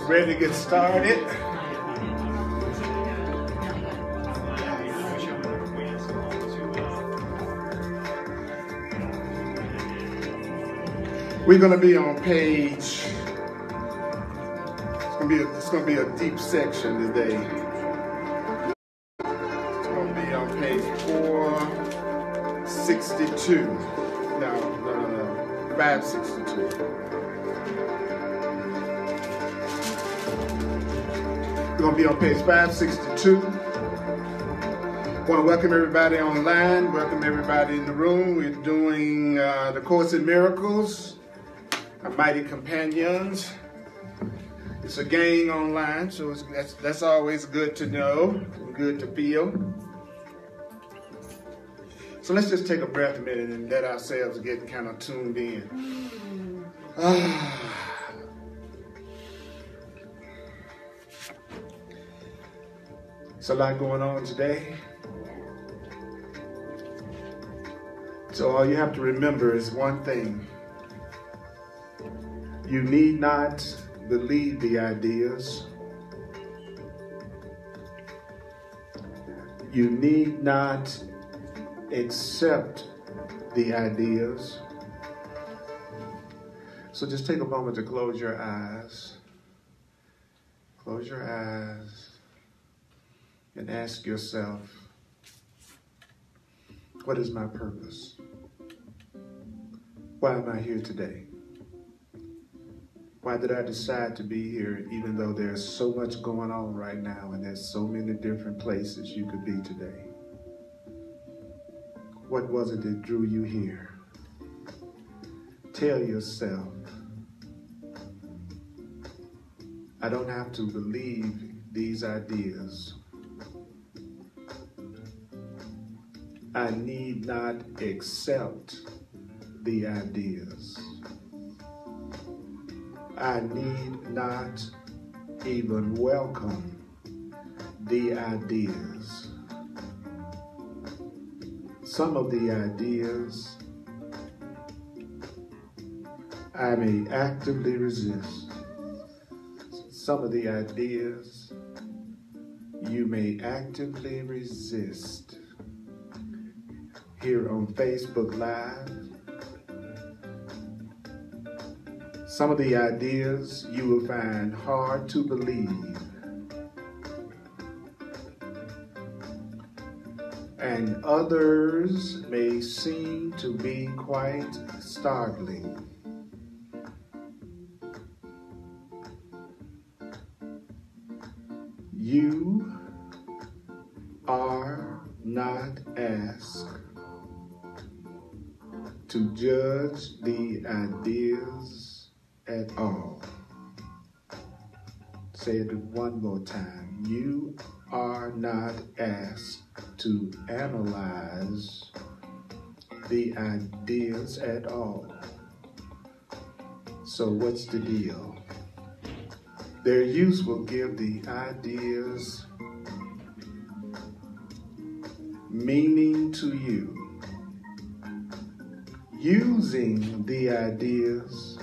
Ready to get started? We're going to be on page, it's going to be a deep section today. It's going to be on page 462. No, 562. We're going to be on page 562. I want to welcome everybody online, welcome everybody in the room. We're doing the Course in Miracles, Our Mighty Companions. It's a gang online, so that's always good to know, good to feel. So let's just take a breath a minute and let ourselves get kind of tuned in. It's a lot going on today. So all you have to remember is one thing. You need not believe the ideas. You need not accept the ideas. So just take a moment to close your eyes. Close your eyes and ask yourself, what is my purpose? Why am I here today? Why did I decide to be here even though there's so much going on right now and there's so many different places you could be today? What was it that drew you here? Tell yourself, I don't have to believe these ideas. I need not accept the ideas. I need not even welcome the ideas. Some of the ideas I may actively resist. Some of the ideas you may actively resist. Here on Facebook Live, some of the ideas you will find hard to believe, and others may seem to be quite startling. You are not asked to judge the ideas at all. Say it one more time. You are not asked to analyze the ideas at all. So what's the deal? Their use will give the ideas meaning to you. Using the ideas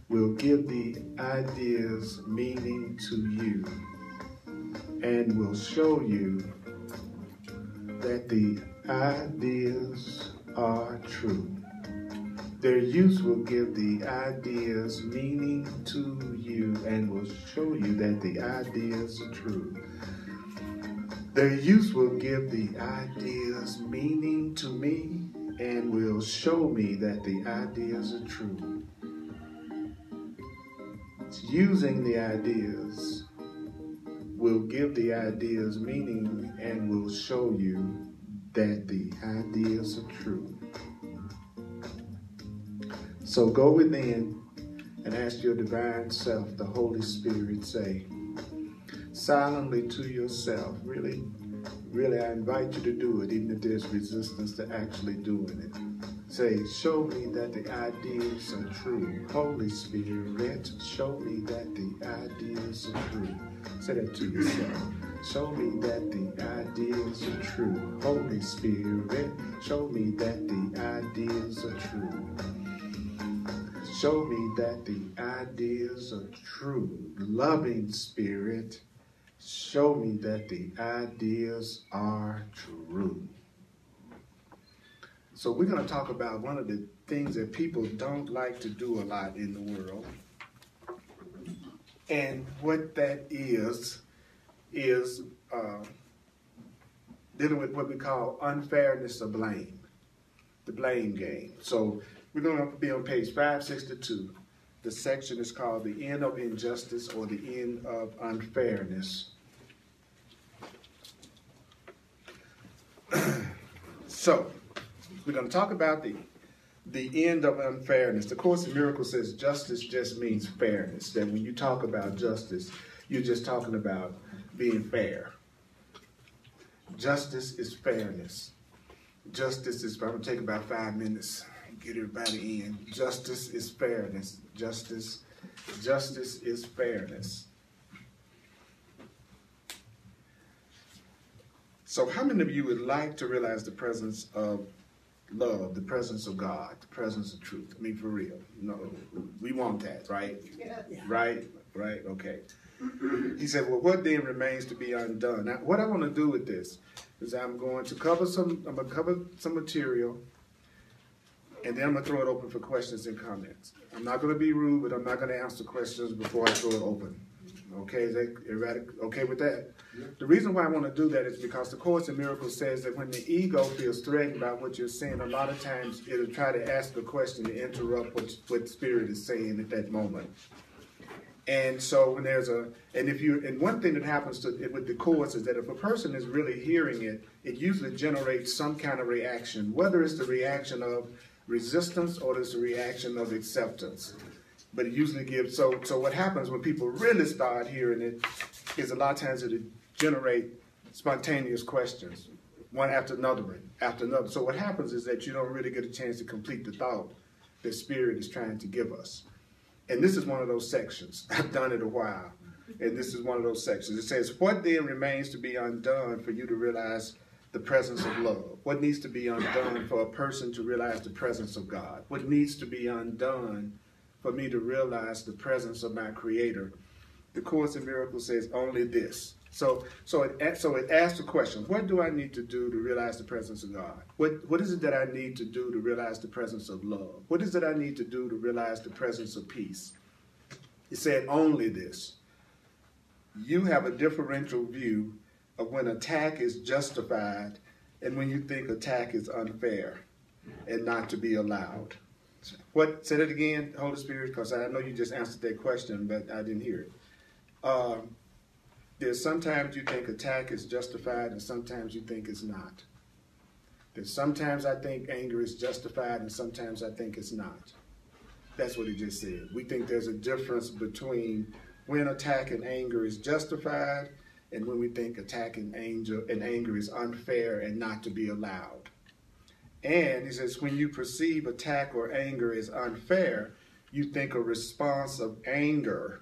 will give the ideas meaning to you and will show you that the ideas are true. Their use will give the ideas meaning to you and will show you that the ideas are true. Their use will give the ideas meaning to me and will show me that the ideas are true. Using the ideas will give the ideas meaning and will show you that the ideas are true. So go within and ask your divine self, the Holy Spirit, say, silently to yourself, really, I invite you to do it, even if there's resistance to actually doing it. Say, show me that the ideas are true. Holy Spirit, show me that the ideas are true. Say that to yourself. Show me that the ideas are true. Holy Spirit, show me that the ideas are true. show me that the ideas are true. Loving Spirit, show me that the ideas are true. So we're going to talk about one of the things that people don't like to do a lot in the world. And what that is dealing with what we call unfairness of blame, the blame game. So we're going to be on page 562. The section is called The End of Injustice or the End of Unfairness. So we're going to talk about the end of unfairness. The Course in Miracles says justice just means fairness. That when you talk about justice, you're just talking about being fair. Justice is fairness. Justice is, I'm going to take about 5 minutes and get everybody in. Justice is fairness. Justice is fairness. So how many of you would like to realize the presence of love, the presence of God, the presence of truth? I mean, for real. No, we want that, right? Yeah. Right? Okay. He said, well, what then remains to be undone? Now, what I want to do with this is I'm going to cover some material, and then I'm going to throw it open for questions and comments. I'm not going to be rude, but I'm not going to answer questions before I throw it open. Okay, is that everybody okay with that? Yeah. The reason why I want to do that is because the Course in Miracles says that when the ego feels threatened by what you're saying, a lot of times it'll try to ask a question to interrupt what Spirit is saying at that moment. And so when there's and one thing that happens with the Course is that if a person is really hearing it, it usually generates some kind of reaction, whether it's the reaction of resistance or it's the reaction of acceptance. But it usually gives, so what happens when people really start hearing it is a lot of times it generate spontaneous questions, one after another. So what happens is that you don't really get a chance to complete the thought that Spirit is trying to give us. And this is one of those sections. I've done it a while. And this is one of those sections. It says, what then remains to be undone for you to realize the presence of love? What needs to be undone for a person to realize the presence of God? What needs to be undone for me to realize the presence of my Creator? The Course in Miracles says only this. So it asks the question, what do I need to do to realize the presence of God? What is it that I need to do to realize the presence of love? What is it I need to do to realize the presence of peace? It said only this. You have a differential view of when attack is justified and when you think attack is unfair and not to be allowed. What? Say that again, Holy Spirit, because I know you just answered that question, but I didn't hear it. There's sometimes you think attack is justified and sometimes you think it's not. There's sometimes I think anger is justified and sometimes I think it's not. That's what he just said. We think there's a difference between when attack and anger is justified and when we think attack and anger is unfair and not to be allowed. And he says, when you perceive attack or anger as unfair, you think a response of anger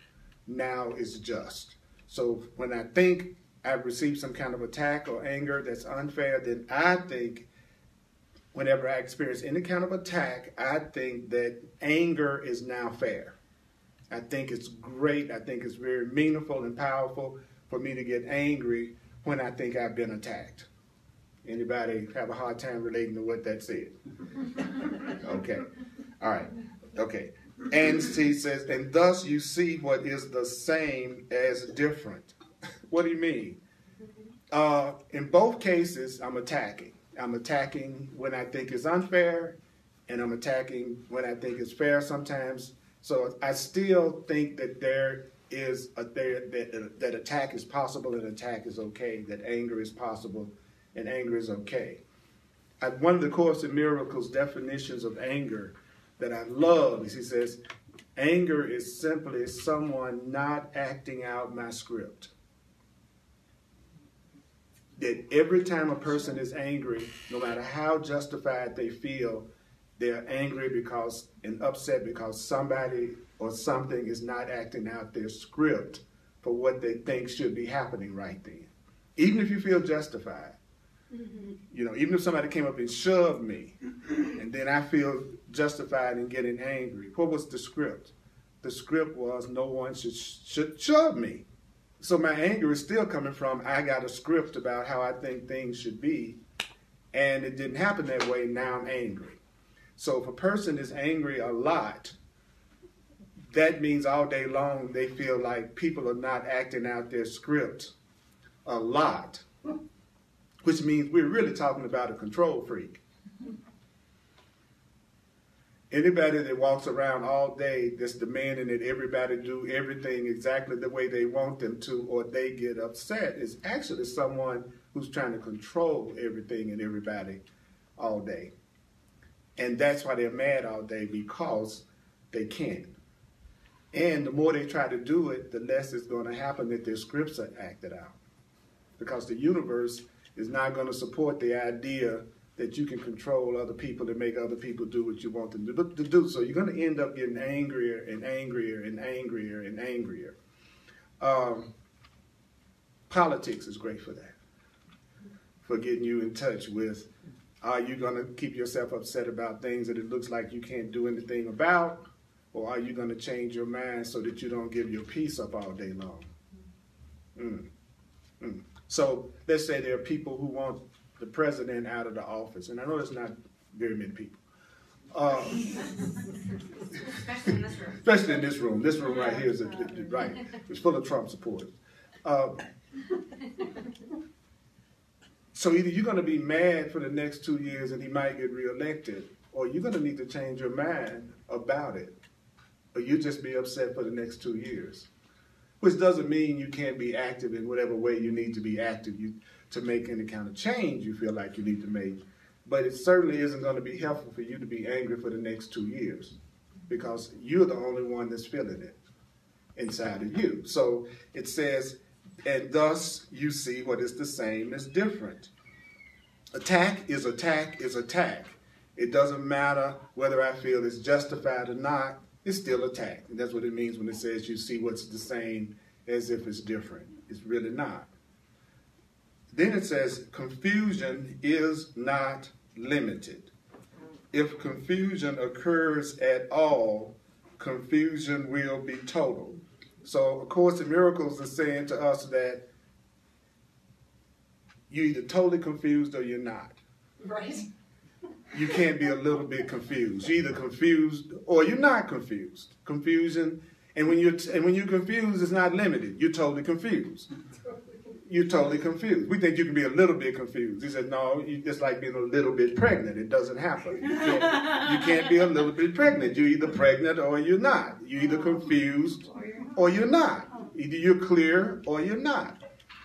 now is just. So when I think I've received some kind of attack or anger that's unfair, then I think whenever I experience any kind of attack, I think that anger is now fair. I think it's great. I think it's very meaningful and powerful for me to get angry when I think I've been attacked. Anybody have a hard time relating to what that said? Okay. All right. Okay. And he says, and thus you see what is the same as different. What do you mean? In both cases, I'm attacking. I'm attacking when I think it's unfair, and I'm attacking when I think it's fair sometimes. So I still think that that attack is possible and attack is okay, that anger is possible and anger is okay. One of the Course in Miracles definitions of anger that I love is he says, anger is simply someone not acting out my script. That every time a person is angry, no matter how justified they feel, they're angry and upset because somebody or something is not acting out their script for what they think should be happening right then. Even if you feel justified. You know, even if somebody came up and shoved me, and then I feel justified in getting angry. What was the script? The script was no one should shove me. So my anger is still coming from, I got a script about how I think things should be, and it didn't happen that way, now I'm angry. So if a person is angry a lot, that means all day long they feel like people are not acting out their script a lot, which means we're really talking about a control freak. Anybody that walks around all day that's demanding that everybody do everything exactly the way they want them to, or they get upset, is actually someone who's trying to control everything and everybody all day. And that's why they're mad all day, because they can't. And the more they try to do it, the less it's going to happen that their scripts are acted out. Because the universe is not going to support the idea that you can control other people and make other people do what you want them to do. So you're going to end up getting angrier and angrier and angrier and angrier. Politics is great for that, for getting you in touch with, are you going to keep yourself upset about things that it looks like you can't do anything about, or are you going to change your mind so that you don't give your peace up all day long? So let's say there are people who want the president out of the office, and I know there's not very many people. Especially in this room. Especially in this room. This room right here is right. It's full of Trump supporters. So either you're going to be mad for the next 2 years and he might get reelected, or you're going to need to change your mind about it, or you just be upset for the next 2 years. Which doesn't mean you can't be active in whatever way you need to be active to make any kind of change you feel like you need to make. But it certainly isn't going to be helpful for you to be angry for the next 2 years, because you're the only one that's feeling it inside of you. So it says, and thus you see what is the same is different. Attack is attack is attack. It doesn't matter whether I feel it's justified or not, it's still attack. And that's what it means when it says you see what's the same as if it's different. It's really not. Then it says confusion is not limited. If confusion occurs at all, confusion will be total. So A Course in Miracles is saying to us that you're either totally confused or you're not. Right. You can't be a little bit confused. You're either confused or you're not confused. Confusion, and when you're confused, it's not limited. You're totally confused. You're totally confused. We think you can be a little bit confused. He said, no, it's like being a little bit pregnant. It doesn't happen. You can't be a little bit pregnant. You're either pregnant or you're not. You're either confused or you're not. Either you're clear or you're not.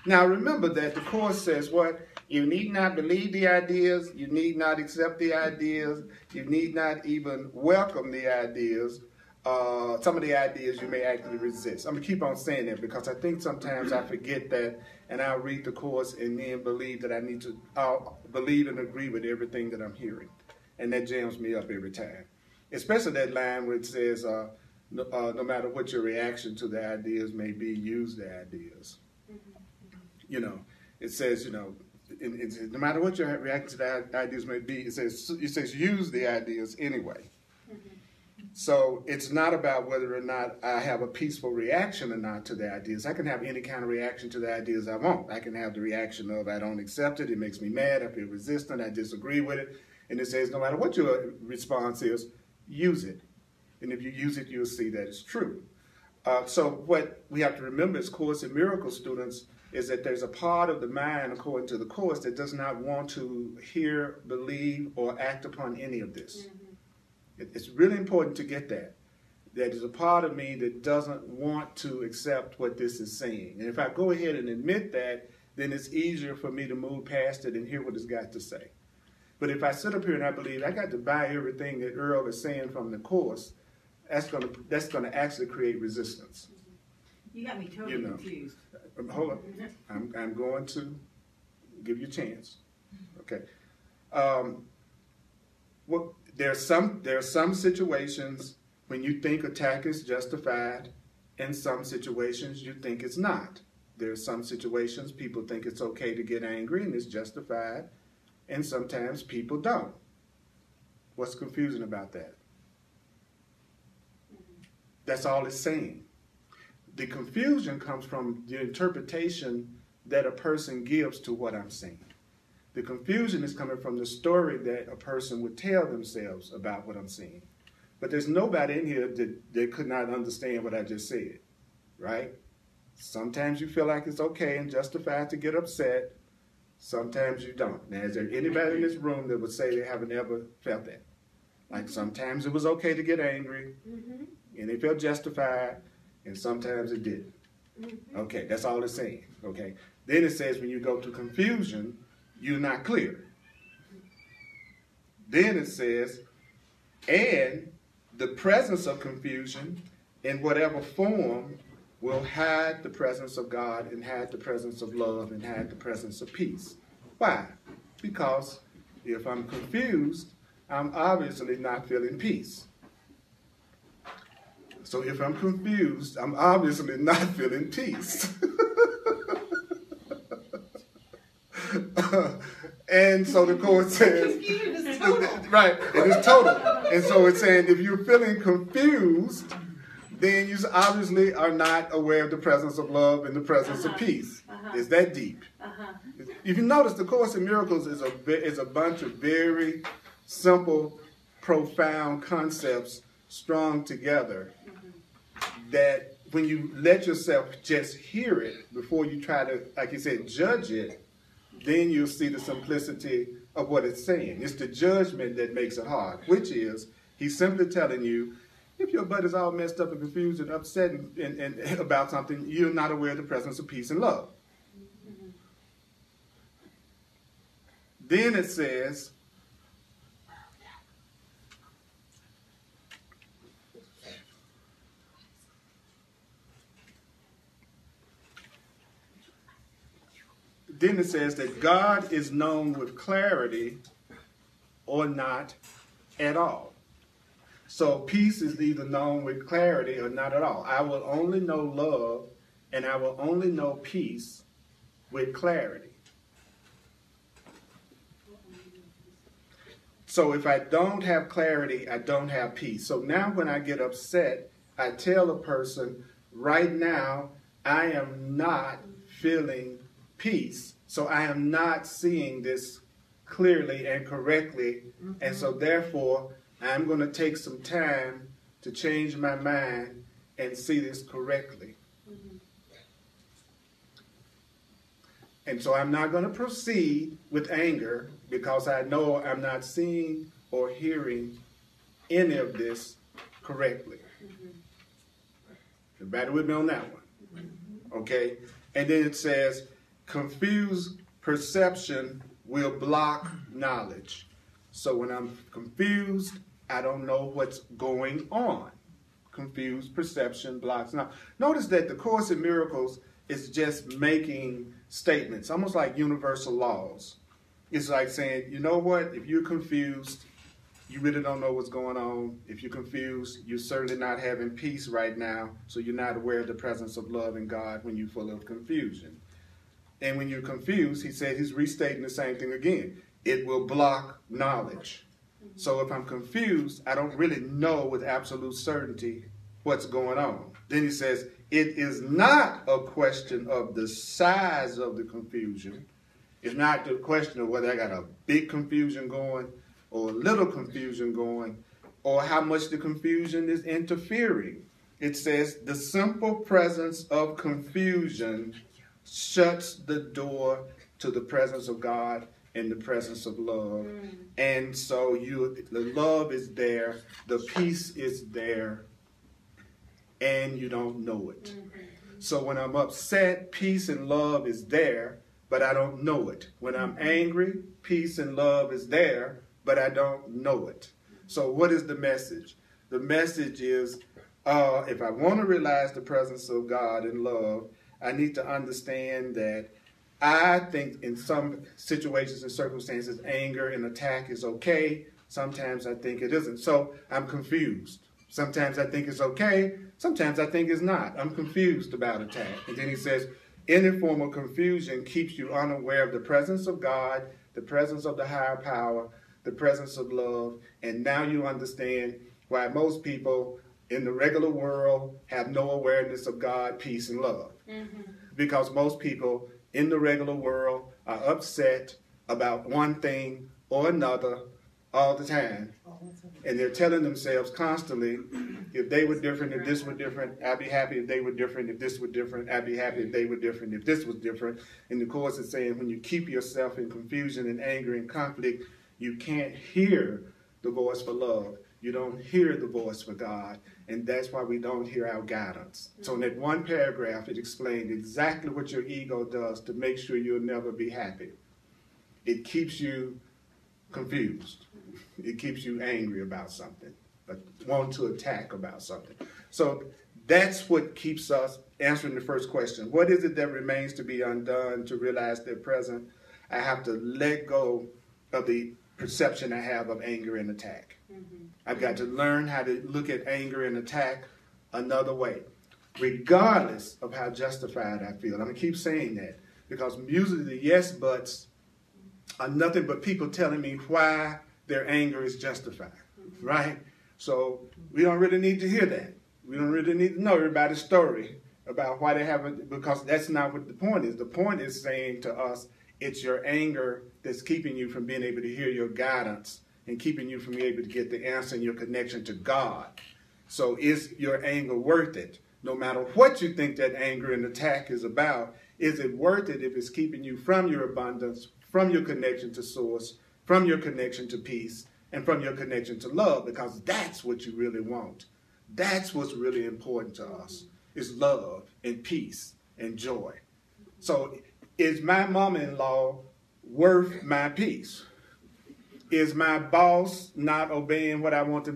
Now remember that the Course says what? You need not believe the ideas. You need not accept the ideas. You need not even welcome the ideas. Some of the ideas you may actually resist. I'm going to keep on saying that because I think sometimes I forget that, and I'll read the Course and then believe that I need to believe and agree with everything that I'm hearing. And that jams me up every time. Especially that line where it says, no matter what your reaction to the ideas may be, use the ideas. You know, it says, you know, no matter what your reaction to the ideas may be, it says use the ideas anyway. So it's not about whether or not I have a peaceful reaction or not to the ideas. I can have any kind of reaction to the ideas I want. I can have the reaction of I don't accept it, it makes me mad, I feel resistant, I disagree with it. And it says no matter what your response is, use it. And if you use it, you'll see that it's true. So what we have to remember as Course in Miracles students is that there's a part of the mind, according to the Course, that does not want to hear, believe, or act upon any of this. It's really important to get that. That there's a part of me that doesn't want to accept what this is saying. And if I go ahead and admit that, then it's easier for me to move past it and hear what it's got to say. But if I sit up here and I believe I got to buy everything that Earl is saying from the Course, that's gonna actually create resistance. You got me totally confused. Hold on. I'm going to give you a chance. Okay. Well, there are some situations when you think attack is justified, and some situations you think it's not. There are some situations people think it's okay to get angry and it's justified, and sometimes people don't. What's confusing about that? That's all it's saying. The confusion comes from the interpretation that a person gives to what I'm saying. The confusion is coming from the story that a person would tell themselves about what I'm saying. But there's nobody in here that could not understand what I just said, right? Sometimes you feel like it's okay and justified to get upset. Sometimes you don't. Now, is there anybody in this room that would say they haven't ever felt that? Like sometimes it was okay to get angry, and they felt justified, and sometimes it didn't. Okay, that's all it's saying, okay? Then it says when you go to confusion, you're not clear. Then it says, and the presence of confusion in whatever form will hide the presence of God and hide the presence of love and hide the presence of peace. Why? Because if I'm confused, I'm obviously not feeling peace. So if I'm confused, I'm obviously not feeling peace. And so the court says, Confusion is total. right, it is total. And so it's saying if you're feeling confused, then you obviously are not aware of the presence of love and the presence of peace. It's that deep. If you notice, the Course in Miracles is a bunch of very simple, profound concepts strung together that when you let yourself just hear it before you try to, like you said, judge it, then you'll see the simplicity of what it's saying. It's the judgment that makes it hard, which is he's simply telling you, if your butt is all messed up and confused and upset and about something, you're not aware of the presence of peace and love. Then it says, that God is known with clarity or not at all. So peace is either known with clarity or not at all. I will only know love and I will only know peace with clarity. So if I don't have clarity, I don't have peace. So now when I get upset, I tell a person, right now, I am not feeling peace. So I am not seeing this clearly and correctly. And so therefore, I'm going to take some time to change my mind and see this correctly. And so I'm not going to proceed with anger because I know I'm not seeing or hearing any of this correctly. Everybody with me on that one? Okay? And then it says, confused perception will block knowledge. So when I'm confused, I don't know what's going on. Confused perception blocks knowledge. Notice that the Course in Miracles is just making statements, almost like universal laws. It's like saying, you know what, if you're confused, you really don't know what's going on. If you're confused, you're certainly not having peace right now, so you're not aware of the presence of love in God when you're full of confusion. And when you're confused, he said, he's restating the same thing again. It will block knowledge. So if I'm confused, I don't really know with absolute certainty what's going on. Then he says, it is not a question of the size of the confusion. It's not the question of whether I got a big confusion going or a little confusion going or how much the confusion is interfering. It says the simple presence of confusion shuts the door to the presence of God and the presence of love. And so the love is there, the peace is there, and you don't know it. So when I'm upset, peace and love is there, but I don't know it. When I'm angry, peace and love is there, but I don't know it. So what is the message? The message is, if I want to realize the presence of God and love, I need to understand that I think in some situations and circumstances, anger and attack is okay. Sometimes I think it isn't. So I'm confused. Sometimes I think it's okay. Sometimes I think it's not. I'm confused about attack. And then he says, any form of confusion keeps you unaware of the presence of God, the presence of the higher power, the presence of love, and now you understand why most people in the regular world have no awareness of God, peace, and love. Because most people in the regular world are upset about one thing or another all the time. And they're telling themselves constantly, if they were different, if this were different, I'd be happy if they were different. If this were different, I'd be happy if they were different. If this was different. And the Course is saying when you keep yourself in confusion and anger and conflict, you can't hear the voice for love. You don't hear the voice for God. And that's why we don't hear our guidance. So in that one paragraph, it explained exactly what your ego does to make sure you'll never be happy. It keeps you confused. It keeps you angry about something, but want to attack about something. So that's what keeps us answering the first question. What is it that remains to be undone to realize they're present? I have to let go of the perception I have of anger and attack. I've got to learn how to look at anger and attack another way, regardless of how justified I feel. I'm going to keep saying that because usually the yes buts are nothing but people telling me why their anger is justified, right? So we don't really need to hear that. We don't really need to know everybody's story about why they haven't, because that's not what the point is. The point is saying to us, it's your anger that's keeping you from being able to hear your guidance and keeping you from being able to get the answer in your connection to God. So is your anger worth it? No matter what you think that anger and attack is about, is it worth it if it's keeping you from your abundance, from your connection to Source, from your connection to peace, and from your connection to love? Because that's what you really want. That's what's really important to us, is love and peace and joy. So is my mama-in-law worth my peace? Is my boss not obeying what I want to?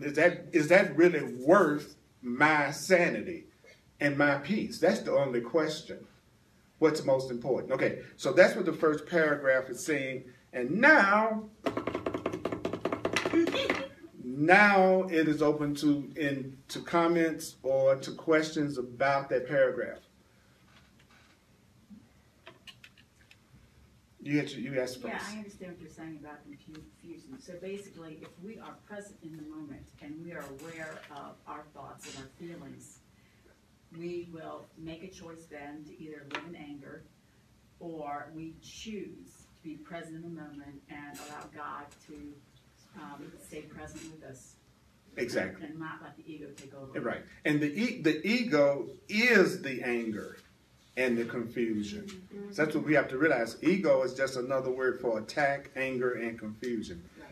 Is that really worth my sanity and my peace? That's the only question. What's most important? Okay, so that's what the first paragraph is saying. And now it is open to comments or to questions about that paragraph. You asked first. Yeah, I understand what you're saying about confusion. So basically, if we are present in the moment and we are aware of our thoughts and our feelings, we will make a choice then to either live in anger, or we choose to be present in the moment and allow God to stay present with us. Exactly. And not let the ego take over. Right. And the ego is the anger and the confusion. So that's what we have to realize. Ego is just another word for attack, anger, and confusion. Right.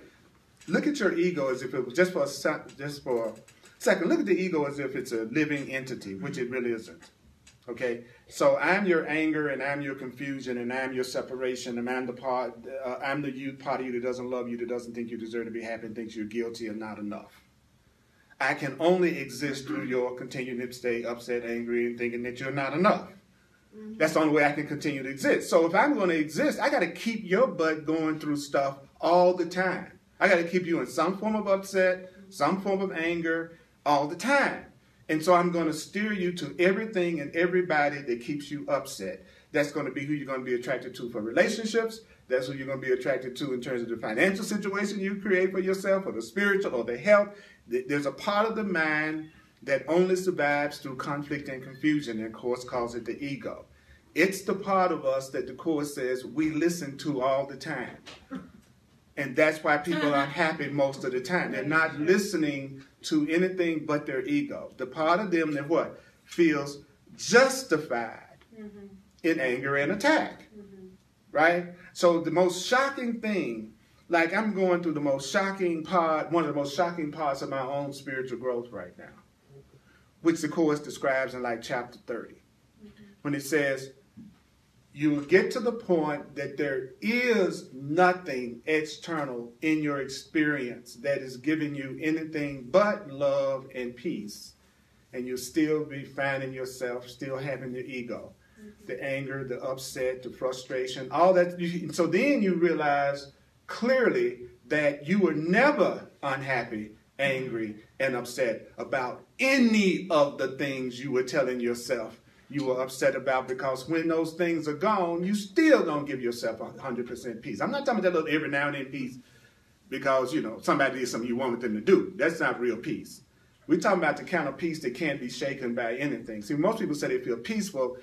Look at your ego as if it was just for a second. Look at the ego as if it's a living entity, which it really isn't. Okay. So I'm your anger, and I'm your confusion, and I'm your separation, and I'm the part of you that doesn't love you, that doesn't think you deserve to be happy, and thinks you're guilty and not enough. I can only exist through your continuing to stay upset, angry, and thinking that you're not enough. That's the only way I can continue to exist. So if I'm going to exist, I got to keep your butt going through stuff all the time. I got to keep you in some form of upset, some form of anger, all the time. And so I'm going to steer you to everything and everybody that keeps you upset. That's going to be who you're going to be attracted to for relationships. That's who you're going to be attracted to in terms of the financial situation you create for yourself, or the spiritual, or the health. There's a part of the mind that only survives through conflict and confusion, and the Course calls it the ego. It's the part of us that the Course says we listen to all the time. And that's why people are unhappy most of the time. They're not listening to anything but their ego. The part of them that what? Feels justified in anger and attack. Right? So the most shocking thing, like I'm going through the most shocking part, one of the most shocking parts of my own spiritual growth right now, which the Course describes in like chapter 30. When it says, you will get to the point that there is nothing external in your experience that is giving you anything but love and peace. And you'll still be finding yourself still having the ego, the anger, the upset, the frustration, all that. So then you realize clearly that you were never unhappy, angry, and upset about any of the things you were telling yourself you were upset about, because when those things are gone, you still don't give yourself 100% peace. I'm not talking about that little every now and then peace because, you know, somebody did something you wanted them to do. That's not real peace. We're talking about the kind of peace that can't be shaken by anything. See, most people say they feel peaceful.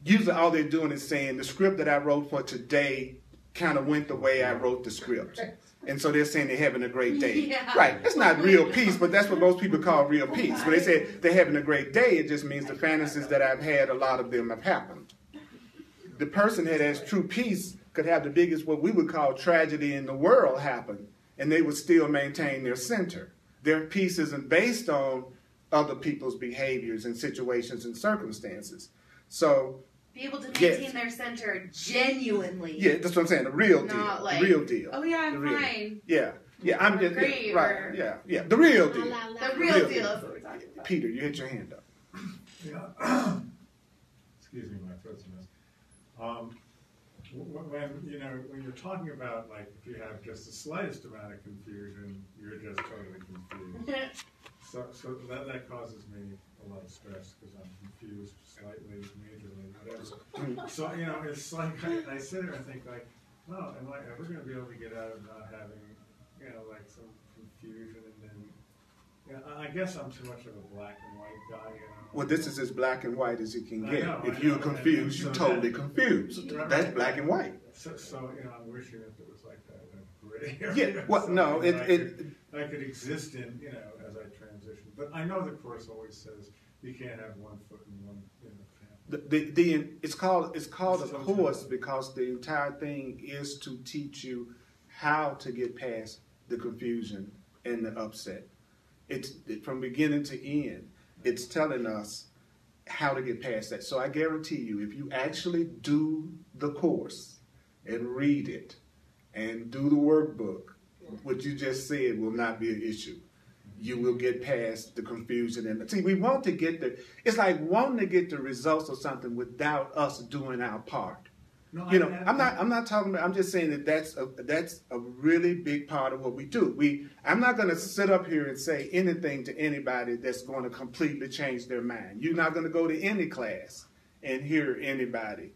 Usually all they're doing is saying the script that I wrote for today kind of went the way I wrote the script. And so they're saying they're having a great day. Yeah. Right. It's not real peace, but that's what most people call real peace. When they say they're having a great day, it just means the fantasies that I've had, a lot of them have happened. The person that has true peace could have the biggest, what we would call tragedy in the world happen, and they would still maintain their center. Their peace isn't based on other people's behaviors and situations and circumstances. So be able to maintain their center genuinely. Yeah, that's what I'm saying. The real deal. Not like, the real deal. Oh yeah, I'm fine. Yeah, I'm just great, right. Yeah. The real deal. The real deal is what we're talking about. Peter, you hit your hand up. Yeah. Excuse me, my throat's a mess. When you're talking about, like, if you have just the slightest amount of confusion, you're just totally confused. So that causes me a lot of stress because I'm confused slightly, majorly, whatever. So, it's like I sit there and think, like, oh, am I ever going to be able to get out of not having, like some confusion? And then, I guess I'm too much of a black and white guy, Well, this is as black and white as you can get. If you're confused, you're totally confused. That's black and white. So I'm wishing that there was like a gray area. Yeah, well, no, I could exist in, as I transition. But I know the Course always says you can't have one foot in one, family. It's called a course because the entire thing is to teach you how to get past the confusion and the upset. It's from beginning to end. It's telling us how to get past that. So I guarantee you, if you actually do the course and read it and do the workbook, what you just said will not be an issue. You will get past the confusion. And see, we want to get it's like wanting to get the results of something without us doing our part. No, I'm not talking about, I'm just saying that that's a really big part of what we do. I'm not going to sit up here and say anything to anybody that's going to completely change their mind. You're not going to go to any class and hear anybody,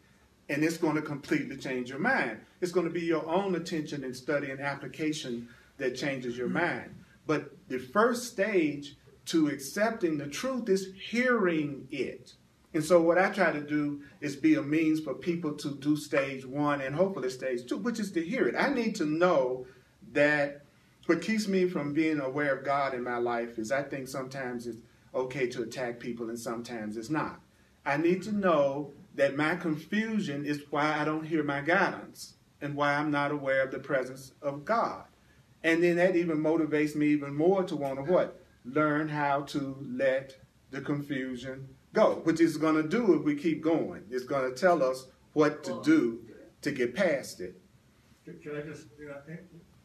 and it's going to completely change your mind. It's going to be your own attention and study and application that changes your mind. But the first stage to accepting the truth is hearing it. And so what I try to do is be a means for people to do stage 1 and hopefully stage 2, which is to hear it. I need to know that what keeps me from being aware of God in my life is I think sometimes it's okay to attack people and sometimes it's not. I need to know that my confusion is why I don't hear my guidance and why I'm not aware of the presence of God. And then that even motivates me even more to want to what? Learn how to let the confusion go, which is going to do if we keep going. It's going to tell us what to do to get past it. Can I just,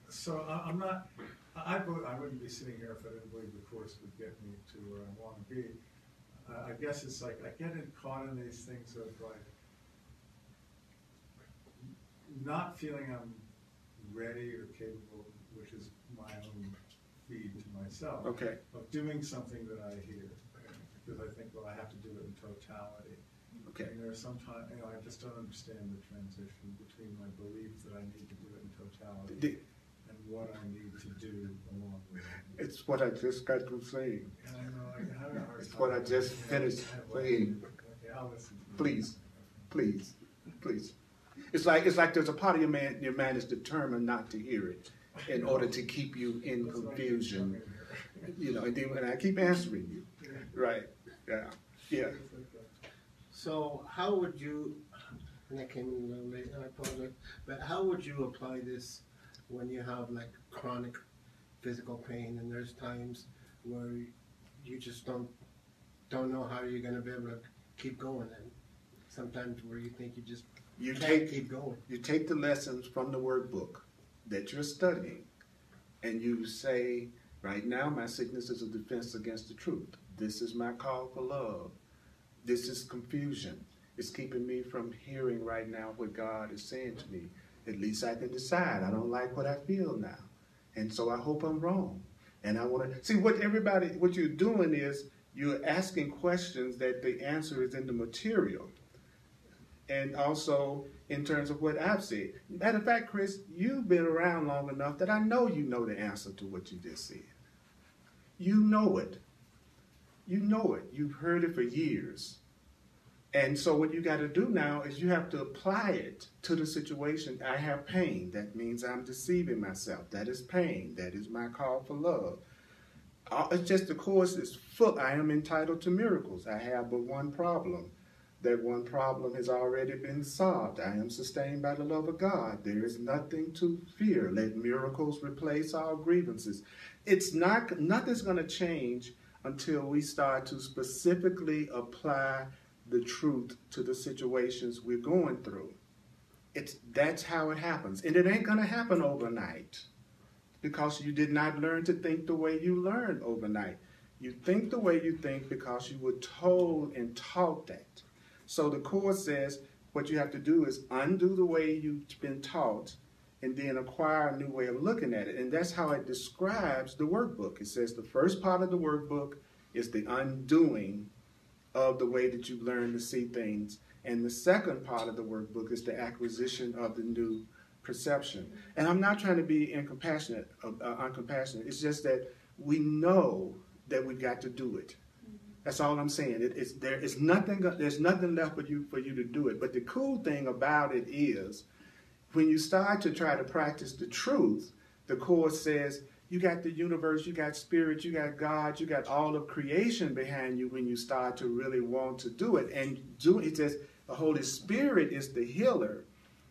so I'm not, I wouldn't be sitting here if I didn't believe the Course would get me to where I want to be. I guess it's like I get caught in these things of like not feeling I'm ready or capable, which is my own feed to myself, of doing something that I hear. Because I think, well, I have to do it in totality. Okay. And there's sometimes, I just don't understand the transition between my belief that I need to do it in totality and what I need to do along with it. It's what I just got through saying. And I know I have a hard time. It's what I just finished saying. Okay, I'll listen to you. Please. It's like there's a part of your mind is determined not to hear it in order to keep you in confusion. And I keep answering you. Right. Yeah. So how would you, and I came in a little late, I apologize, but how would you apply this when you have like chronic physical pain and there's times where you just don't know how you're going to be able to keep going, and sometimes where you think you can't keep going. You take the lessons from the workbook that you're studying and you say, right now my sickness is a defense against the truth. This is my call for love. This is confusion. It's keeping me from hearing right now what God is saying to me. At least I can decide. I don't like what I feel now. And so I hope I'm wrong. And I want to see what you're doing is You're asking questions that the answer is in the material. And also in terms of what I've said. Matter of fact, Chris, you've been around long enough that I know you know the answer to what you just said. You know it. You know it. You've heard it for years. And so what you got to do now is you have to apply it to the situation. I have pain. That means I'm deceiving myself. That is pain. That is my call for love. It's just the course is full. I am entitled to miracles. I have but one problem. That one problem has already been solved. I am sustained by the love of God. There is nothing to fear. Let miracles replace all grievances. Nothing's going to change until we start to specifically apply the truth to the situations we're going through. That's how it happens. And it ain't going to happen overnight because you did not learn to think the way you learned overnight. You think the way you think because you were told and taught that. So the Course says what you have to do is undo the way you've been taught and then acquire a new way of looking at it. And that's how it describes the workbook. It says the first part of the workbook is the undoing of the way that you learn to see things. And the second part of the workbook is the acquisition of the new perception. And I'm not trying to be uncompassionate. It's just that we know that we've got to do it. That's all I'm saying. There's nothing left for you to do it. But the cool thing about it is when you start to try to practice the truth, the Course says you got the universe, you got spirit, you got God, you got all of creation behind you when you start to really want to do it. And it says the Holy Spirit is the healer.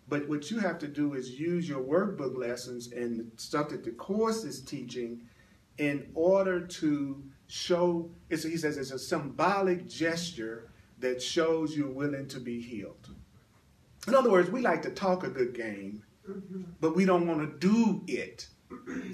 But what you have to do is use your workbook lessons and the stuff that the Course is teaching in order to show, he says it's a symbolic gesture that shows you're willing to be healed. In other words, we like to talk a good game, but we don't want to do it.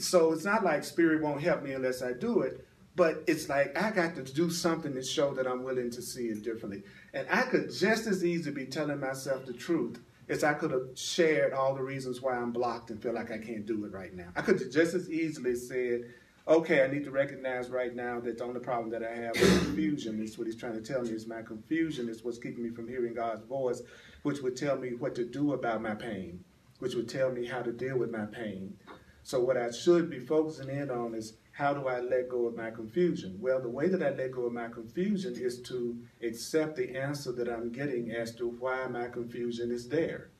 So it's not like spirit won't help me unless I do it, but it's like I got to do something to show that I'm willing to see it differently. And I could just as easily be telling myself the truth as I could have shared all the reasons why I'm blocked and feel like I can't do it right now. I could have just as easily said, okay, I need to recognize right now that the only problem that I have is confusion. That's what he's trying to tell me is my confusion is what's keeping me from hearing God's voice, which would tell me what to do about my pain, which would tell me how to deal with my pain. So what I should be focusing in on is how do I let go of my confusion? Well, the way that I let go of my confusion is to accept the answer that I'm getting as to why my confusion is there.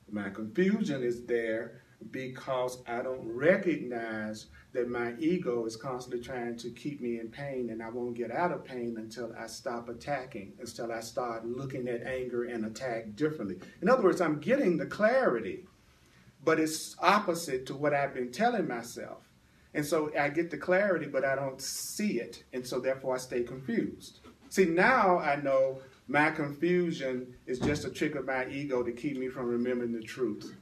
My confusion is there because I don't recognize that my ego is constantly trying to keep me in pain, and I won't get out of pain until I stop attacking, until I start looking at anger and attack differently. In other words, I'm getting the clarity, but it's opposite to what I've been telling myself. And so I get the clarity, but I don't see it, and so therefore I stay confused. See, now I know my confusion is just a trick of my ego to keep me from remembering the truth,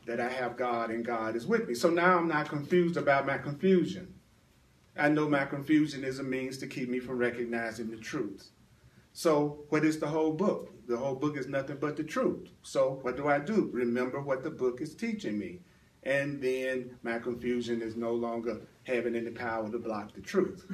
that I have God and God is with me. So now I'm not confused about my confusion. I know my confusion is a means to keep me from recognizing the truth. So what is the whole book? The whole book is nothing but the truth. So what do? Remember what the book is teaching me. And then my confusion is no longer having any power to block the truth.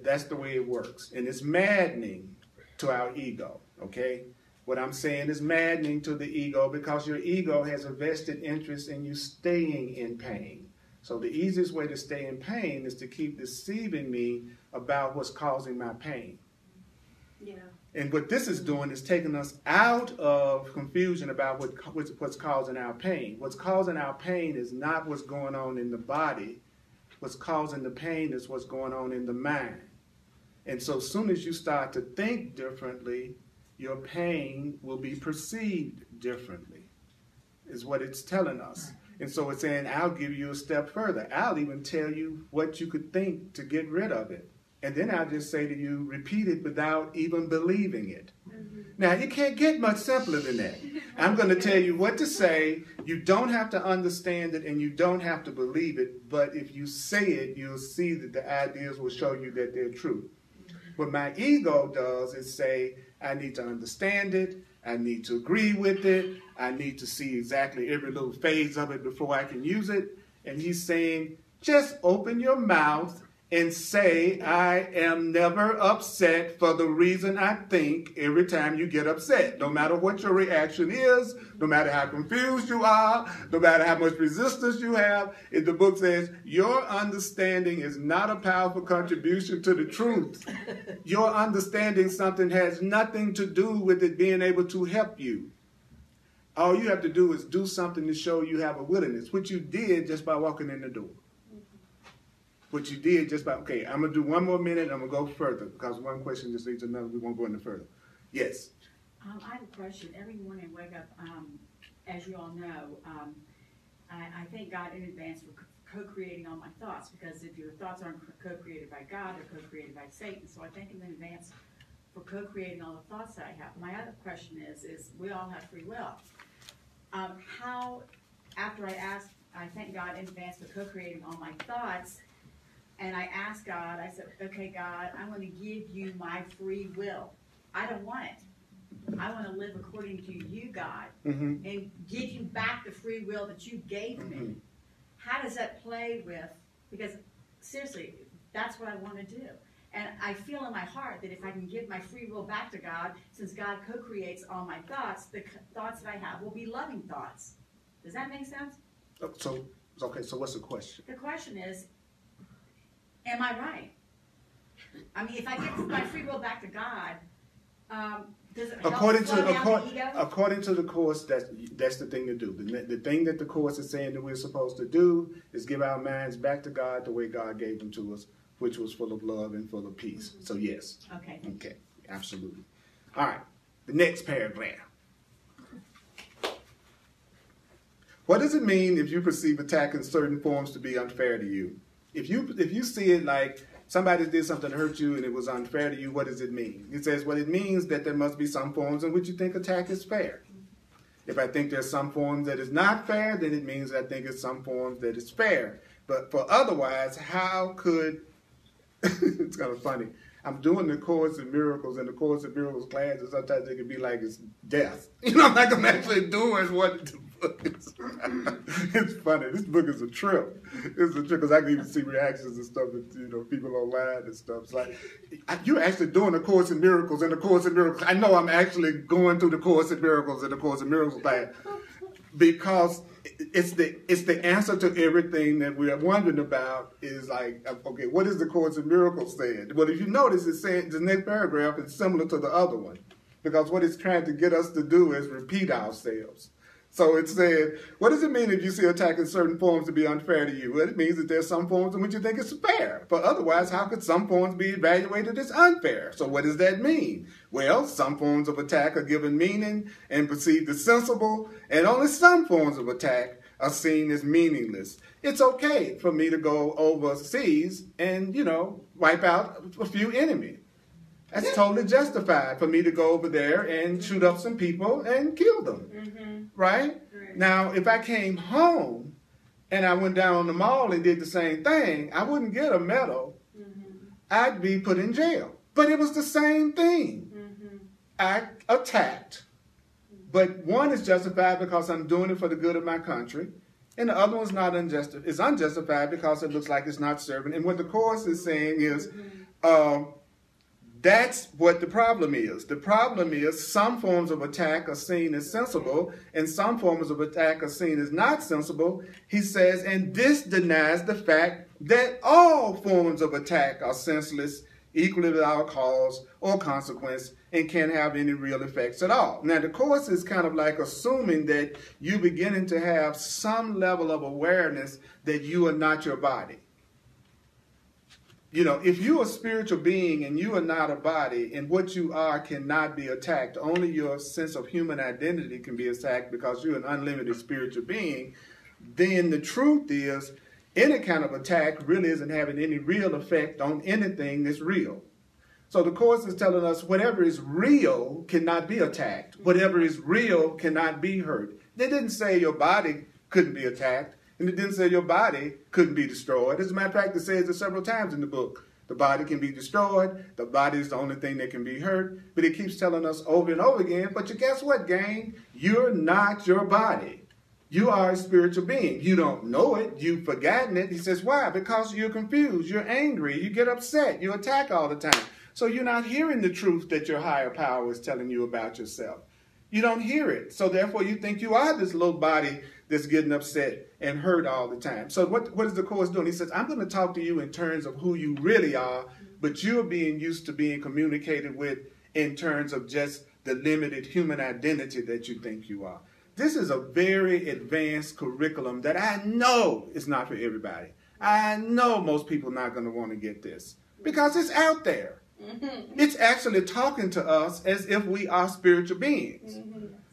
That's the way it works. And it's maddening to our ego, okay? What I'm saying is maddening to the ego because your ego has a vested interest in you staying in pain. So the easiest way to stay in pain is to keep deceiving me about what's causing my pain. Yeah. And what this is doing is taking us out of confusion about what's causing our pain. What's causing our pain is not what's going on in the body. What's causing the pain is what's going on in the mind. And so as soon as you start to think differently, your pain will be perceived differently, is what it's telling us. And so it's saying, I'll give you a step further. I'll even tell you what you could think to get rid of it. And then I'll just say to you, repeat it without even believing it. Now, you can't get much simpler than that. I'm going to tell you what to say. You don't have to understand it and you don't have to believe it. But if you say it, you'll see that the ideas will show you that they're true. What my ego does is say, I need to understand it. I need to agree with it. I need to see exactly every little phase of it before I can use it. And he's saying, just open your mouth and say, I am never upset for the reason I think every time you get upset. No matter what your reaction is, no matter how confused you are, no matter how much resistance you have, the book says, your understanding is not a powerful contribution to the truth. Your understanding something has nothing to do with it being able to help you. All you have to do is do something to show you have a willingness, which you did just by walking in the door. What you did just by, okay, I'm going to do one more minute, I'm going to go further, because one question just leads to another, we won't go any further. Yes? I have a question. Every morning I wake up, as you all know, I thank God in advance for co-creating all my thoughts, because if your thoughts aren't co-created by God, they're co-created by Satan. So I thank him in advance for co-creating all the thoughts that I have. My other question is we all have free will. How, after I thank God in advance for co-creating all my thoughts, and I asked God, I said, okay, God, I'm going to give you my free will. I don't want it. I want to live according to you, God, and give you back the free will that you gave me. How does that play with, because seriously, that's what I want to do. And I feel in my heart that if I can give my free will back to God, since God co-creates all my thoughts, the thoughts that I have will be loving thoughts. Does that make sense? So what's the question? The question is, am I right? I mean, if I give my free will back to God, does it help slow down the ego? According to the Course, that's the thing to do. The thing that the Course is saying that we're supposed to do is give our minds back to God the way God gave them to us, which was full of love and full of peace. So yes. Okay. Okay, absolutely. All right, the next paragraph. What does it mean if you perceive attack in certain forms to be unfair to you? If you see it like somebody did something to hurt you and it was unfair to you, what does it mean? It says, well, it means that there must be some forms in which you think attack is fair. If I think there's some forms that is not fair, then it means I think it's some forms that is fair. But for otherwise, how could, it's kind of funny, I'm doing the Course in Miracles, and the Course in Miracles class, and sometimes it can be like it's death. I'm not actually doing what the book is. It's funny. This book is a trip. It's a trip because I can even see reactions and stuff that, people online and stuff. It's like, you're actually doing the Course in Miracles and the Course in Miracles. I know I'm actually going through the Course in Miracles and the Course in Miracles class because it's the answer to everything that we're wondering about is like, okay, what is the Course in Miracles saying? Well, if you notice, it's saying the next paragraph is similar to the other one because what it's trying to get us to do is repeat ourselves. So it said, what does it mean if you see attack in certain forms to be unfair to you? Well, it means that there's some forms in which you think it's fair. But otherwise, how could some forms be evaluated as unfair? So what does that mean? Well, some forms of attack are given meaning and perceived as sensible, and only some forms of attack are seen as meaningless. It's okay for me to go overseas and, wipe out a few enemies. That's totally justified for me to go over there and shoot up some people and kill them, right? Now, if I came home and I went down on the mall and did the same thing, I wouldn't get a medal. I'd be put in jail. But it was the same thing. I attacked. But one is justified because I'm doing it for the good of my country. And the other one's not unjustified. It's unjustified because it looks like it's not serving. And what the Course is saying is, that's what the problem is. The problem is some forms of attack are seen as sensible and some forms of attack are seen as not sensible. He says, and this denies the fact that all forms of attack are senseless, equally without cause or consequence, and can't have any real effects at all. Now, the Course is kind of like assuming that you're beginning to have some level of awareness that you are not your body. If you're a spiritual being and you are not a body and what you are cannot be attacked, only your sense of human identity can be attacked because you're an unlimited spiritual being, then the truth is any kind of attack really isn't having any real effect on anything that's real. So the Course is telling us whatever is real cannot be attacked. Whatever is real cannot be hurt. They didn't say your body couldn't be attacked. And it didn't say your body couldn't be destroyed. As a matter of fact, it says it several times in the book. The body can be destroyed. The body is the only thing that can be hurt. But it keeps telling us over and over again, but guess what, gang? You're not your body. You are a spiritual being. You don't know it. You've forgotten it. He says, why? Because you're confused. You're angry. You get upset. You attack all the time. So you're not hearing the truth that your higher power is telling you about yourself. You don't hear it. So therefore you think you are this little body that's getting upset and hurt all the time. So what is the Course doing? He says, I'm going to talk to you in terms of who you really are, but you're being used to being communicated with in terms of just the limited human identity that you think you are. This is a very advanced curriculum that I know is not for everybody. I know most people are not going to want to get this because it's out there. It's actually talking to us as if we are spiritual beings.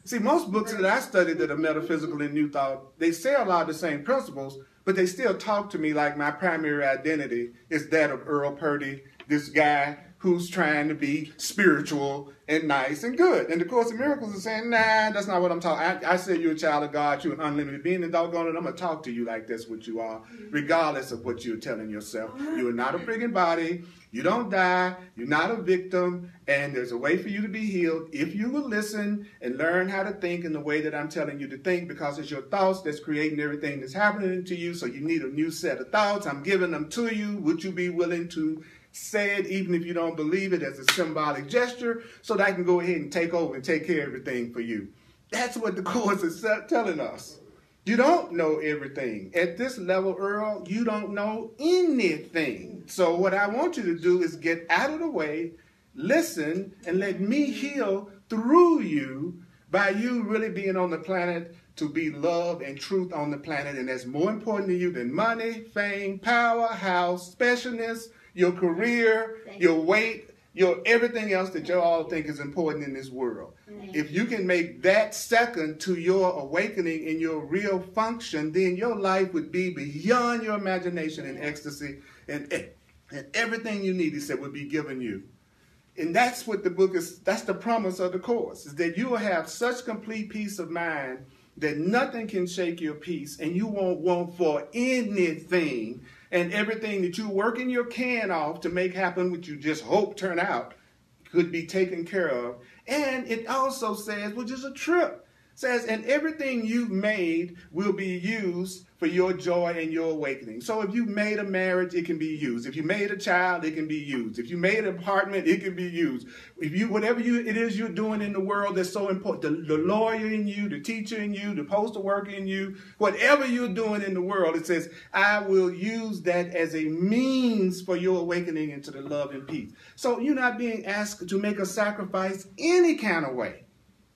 See, most books that I studied that are metaphysical and New Thought, they say a lot of the same principles, but they still talk to me like my primary identity is that of Earl Purdy, this guy who's trying to be spiritual and nice and good. And the Course in Miracles is saying, nah, that's not what I'm talking. I said you're a child of God, you're an unlimited being, and doggone it, I'm going to talk to you like that's what you are, regardless of what you're telling yourself. You are not a friggin' body. You don't die. You're not a victim. And there's a way for you to be healed if you will listen and learn how to think in the way that I'm telling you to think, because it's your thoughts that's creating everything that's happening to you. So you need a new set of thoughts. I'm giving them to you. Would you be willing to say it, even if you don't believe it, as a symbolic gesture, so that I can go ahead and take over and take care of everything for you? That's what the Course is telling us. You don't know everything. At this level, Earl, you don't know anything. So what I want you to do is get out of the way, listen, and let me heal through you by you really being on the planet to be love and truth on the planet. And that's more important to you than money, fame, power, house, specialness, your career, your weight, your everything else that you all think is important in this world. If you can make that second to your awakening in your real function, then your life would be beyond your imagination and ecstasy, and everything you need, he said, would be given you. And that's what the book is, that's the promise of the Course, is that you will have such complete peace of mind that nothing can shake your peace, and you won't want for anything, and everything that you're working your can off to make happen, which you just hope turn out, could be taken care of. And it also says, which is a trip, says, and everything you've made will be used for your joy and your awakening. So if you made a marriage, it can be used. If you made a child, it can be used. If you made an apartment, it can be used. If you, whatever it is you're doing in the world that's so important, the lawyer in you, the teacher in you, the postal worker in you, whatever you're doing in the world, it says, I will use that as a means for your awakening into the love and peace. So you're not being asked to make a sacrifice any kind of way.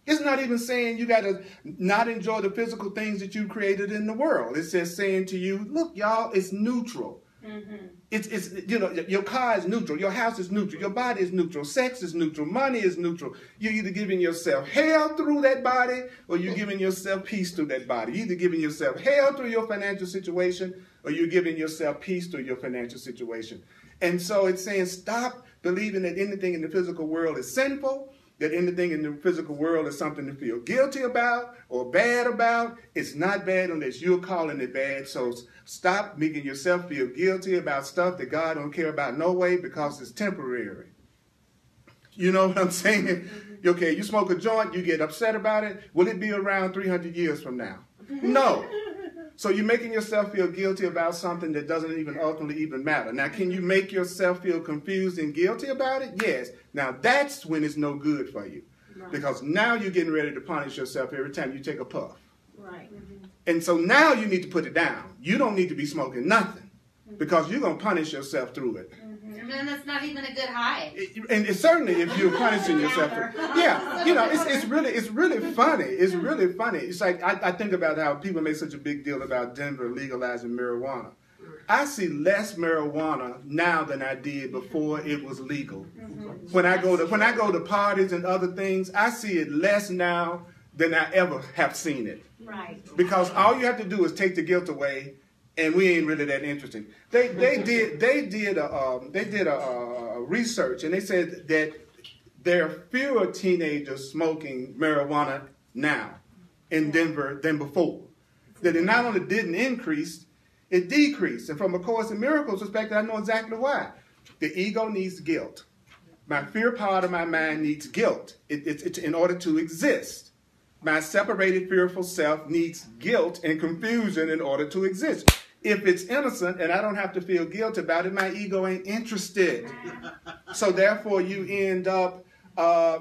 It's not even saying you got to not enjoy the physical things that you created in the world. It's just saying to you, look, y'all, it's neutral. It's you know, your car is neutral, your house is neutral, your body is neutral, sex is neutral, money is neutral. You're either giving yourself hell through that body, or you're giving yourself peace through that body. You're either giving yourself hell through your financial situation, or you're giving yourself peace through your financial situation. And so it's saying, stop believing that anything in the physical world is sinful, that anything in the physical world is something to feel guilty about or bad about. It's not bad unless you're calling it bad. So stop making yourself feel guilty about stuff that God don't care about no way, because it's temporary. You know what I'm saying? Okay, you smoke a joint, you get upset about it. Will it be around 300 years from now? No. So you're making yourself feel guilty about something that doesn't even ultimately even matter. Now, can you make yourself feel confused and guilty about it? Yes. Now, that's when it's no good for you. Right. Because now you're getting ready to punish yourself every time you take a puff. Right. And so now you need to put it down. You don't need to be smoking nothing, because you're going to punish yourself through it. And then that's not even a good high. And certainly if you're punishing yourself, yeah, you know, it's really funny. It's really funny. It's like I think about how people make such a big deal about Denver legalizing marijuana. I see less marijuana now than I did before it was legal. When I go to parties and other things, I see it less now than I ever have seen it. Right. Because all you have to do is take the guilt away, and we ain't really that interesting. They did a research, and they said that there are fewer teenagers smoking marijuana now in Denver than before. That it not only didn't increase, it decreased. And from a Course in Miracles perspective, I know exactly why. The ego needs guilt. My fear part of my mind needs guilt. It's in order to exist. My separated, fearful self needs guilt and confusion in order to exist. If it's innocent and I don't have to feel guilt about it, my ego ain't interested. So therefore, you end up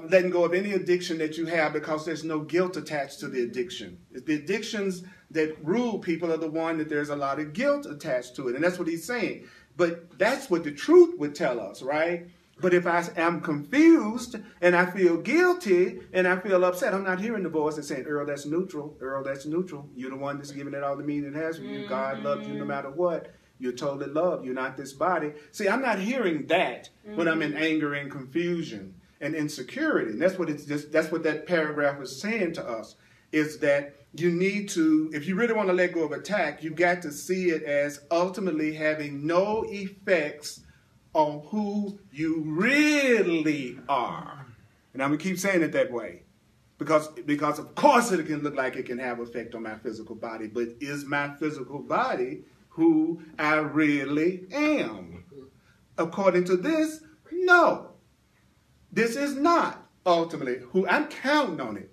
letting go of any addiction that you have because there's no guilt attached to the addiction. The addictions that rule people are the one that there's a lot of guilt attached to it. And that's what he's saying. But that's what the truth would tell us, right? But if I am confused and I feel guilty and I feel upset, I'm not hearing the voice that's saying, Earl, that's neutral. Earl, that's neutral. You're the one that's giving it all the meaning it has for you. God loves you no matter what. You're totally loved. You're not this body. See, I'm not hearing that when I'm in anger and confusion and insecurity. And that's what that paragraph is saying to us, is that you need to, if you really want to let go of attack, you got to see it as ultimately having no effects on who you really are. And I'm going to keep saying it that way. Because of course it can look like it can have effect on my physical body, but is my physical body who I really am? According to this, no. This is not ultimately who I'm counting on it.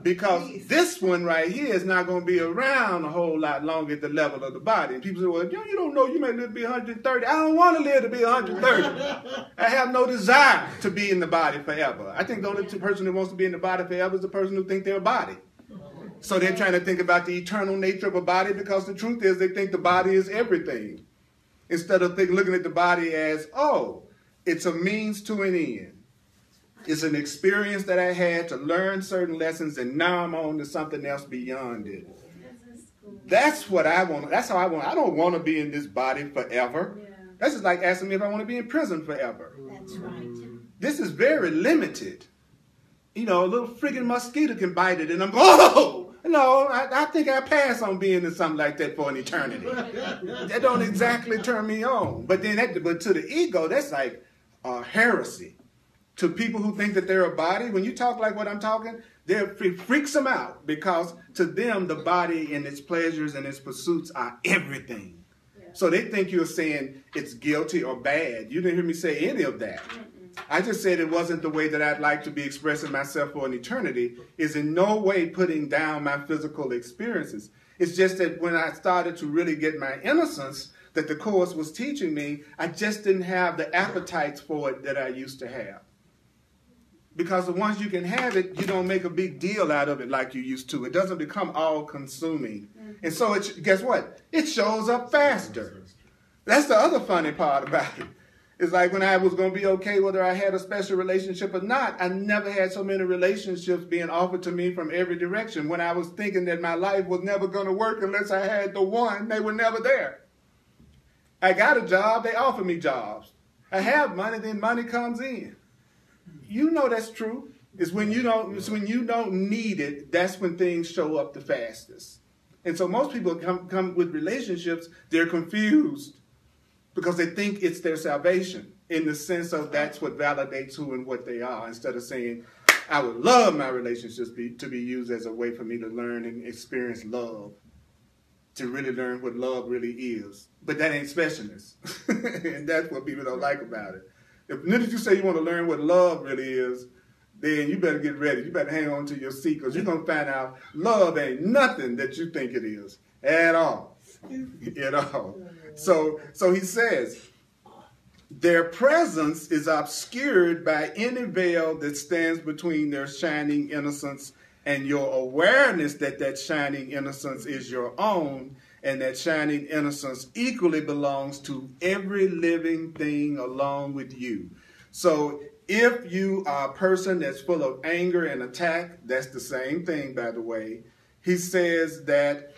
Because this one right here is not going to be around a whole lot longer at the level of the body. And people say, well, you don't know, you may live to be 130. I don't want to live to be 130. I have no desire to be in the body forever. I think the only person who wants to be in the body forever is the person who thinks they're a body. So they're trying to think about the eternal nature of a body, because the truth is they think the body is everything. Instead of looking at the body as, oh, it's a means to an end. It's an experience that I had to learn certain lessons, and now I'm on to something else beyond it. That's what I want. That's how I want. I don't want to be in this body forever. Yeah. That's just like asking me if I want to be in prison forever. That's right. This is very limited. You know, a little freaking mosquito can bite it, and I'm going, oh! No, I think I pass on being in something like that for an eternity. That don't exactly turn me on. But to the ego, that's like heresy. To people who think that they're a body, when you talk like what I'm talking, it freaks them out, because to them, the body and its pleasures and its pursuits are everything. Yeah. So they think you're saying it's guilty or bad. You didn't hear me say any of that. I just said it wasn't the way that I'd like to be expressing myself for an eternity. Is in no way putting down my physical experiences. It's just that when I started to really get my innocence that the Course was teaching me, I just didn't have the appetites for it that I used to have. Because once you can have it, you don't make a big deal out of it like you used to. It doesn't become all-consuming. And so, guess what? It shows up faster. That's the other funny part about it. It's like when I was going to be okay whether I had a special relationship or not, I never had so many relationships being offered to me from every direction. When I was thinking that my life was never going to work unless I had the one, they were never there. I got a job, they offer me jobs. I have money, then money comes in. You know that's true. It's when you don't need it, that's when things show up the fastest. And so most people come with relationships, they're confused because they think it's their salvation, in the sense of that's what validates who and what they are, instead of saying, I would love my relationships to be used as a way for me to learn and experience love, to really learn what love really is. But that ain't specialness. And that's what people don't like about it. If you say you want to learn what love really is, then you better get ready. You better hang on to your seat, because you're going to find out love ain't nothing that you think it is at all. At all. So he says, their presence is obscured by any veil that stands between their shining innocence and your awareness that shining innocence is your own, and that shining innocence equally belongs to every living thing along with you. So if you are a person that's full of anger and attack, that's the same thing, by the way. He says that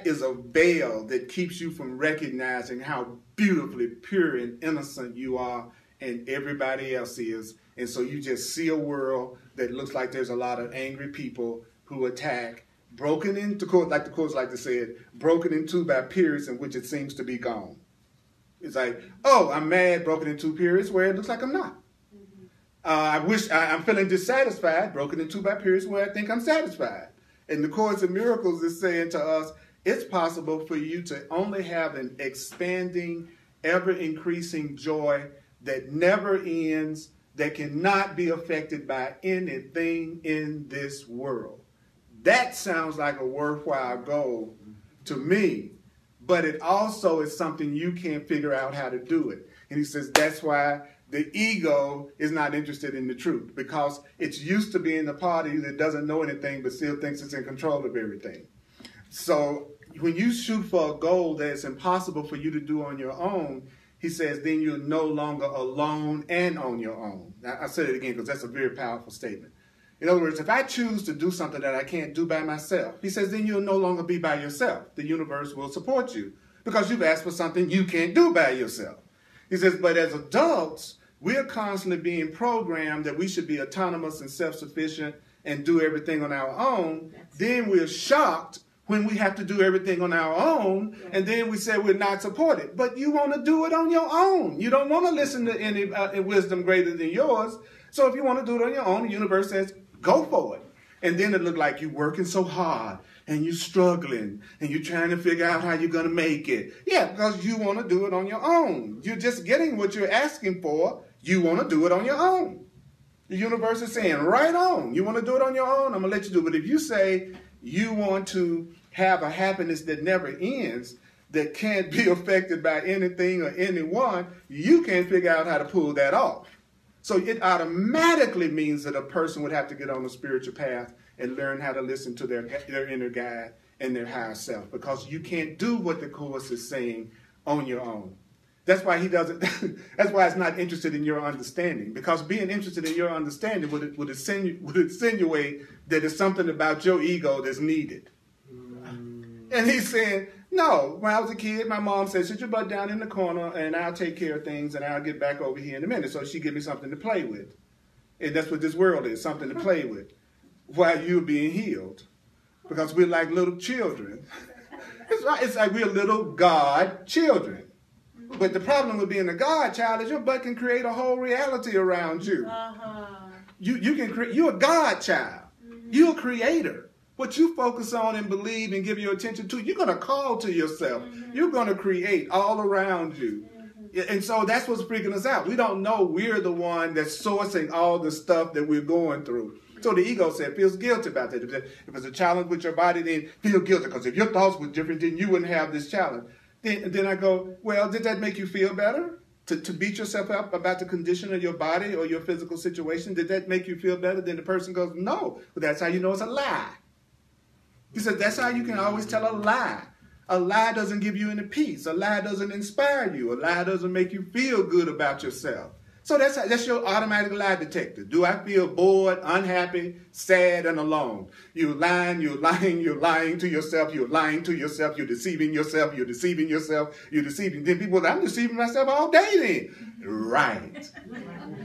is a veil that keeps you from recognizing how beautifully pure and innocent you are and everybody else is. And so you just see a world that looks like there's a lot of angry people who attack, broken into, like the Course like to say it, broken into by periods in which it seems to be gone. It's like, oh, I'm mad, broken into periods where it looks like I'm not. I'm feeling dissatisfied, broken into by periods where I think I'm satisfied. And the Course in Miracles is saying to us, it's possible for you to only have an expanding, ever-increasing joy that never ends that cannot be affected by anything in this world. That sounds like a worthwhile goal to me, but it also is something you can't figure out how to do it. And he says that's why the ego is not interested in the truth, because it's used to being the party that doesn't know anything but still thinks it's in control of everything. So when you shoot for a goal that's impossible for you to do on your own, he says then you're no longer alone and on your own. Now, I'll say it again because that's a very powerful statement. In other words, if I choose to do something that I can't do by myself, he says then you'll no longer be by yourself. The universe will support you because you've asked for something you can't do by yourself. He says, but as adults, we're constantly being programmed that we should be autonomous and self-sufficient and do everything on our own. Then we're shocked when we have to do everything on our own, and then we say we're not supported. But you want to do it on your own. You don't want to listen to any wisdom greater than yours. So if you want to do it on your own, the universe says, go for it. And then it look like you're working so hard, and you're struggling, and you're trying to figure out how you're going to make it. Yeah, because you want to do it on your own. You're just getting what you're asking for. You want to do it on your own. The universe is saying, right on. You want to do it on your own? I'm going to let you do it. But if you say you want to have a happiness that never ends, that can't be affected by anything or anyone, you can't figure out how to pull that off. So it automatically means that a person would have to get on the spiritual path and learn how to listen to their inner guide and their higher self, because you can't do what the Course is saying on your own. That's why he doesn't. That's why it's not interested in your understanding, because being interested in your understanding would insinuate that there's something about your ego that's needed. And he's saying, no, when I was a kid, my mom said, sit your butt down in the corner and I'll take care of things and I'll get back over here in a minute. So she give me something to play with. And that's what this world is, something to play with while you're being healed. Because we're like little children. It's like we're little God children. But the problem with being a God child is your butt can create a whole reality around you. You can create. You're a God child. You're a creator. What you focus on and believe and give your attention to, you're going to call to yourself. You're going to create all around you. And so that's what's freaking us out. We don't know we're the one that's sourcing all the stuff that we're going through. So the ego said, feels guilty about that. If it's a challenge with your body, then feel guilty. Because if your thoughts were different, then you wouldn't have this challenge. Then I go, well, did that make you feel better? To beat yourself up about the condition of your body or your physical situation? Did that make you feel better? Then the person goes, no. But that's how you know it's a lie. He said, that's how you can always tell a lie. A lie doesn't give you any peace. A lie doesn't inspire you. A lie doesn't make you feel good about yourself. So that's your automatic lie detector. Do I feel bored, unhappy, sad, and alone? You're lying to yourself, you're lying to yourself, you're deceiving yourself, you're deceiving yourself, you're deceiving. Then people, I'm deceiving myself all day then. Right.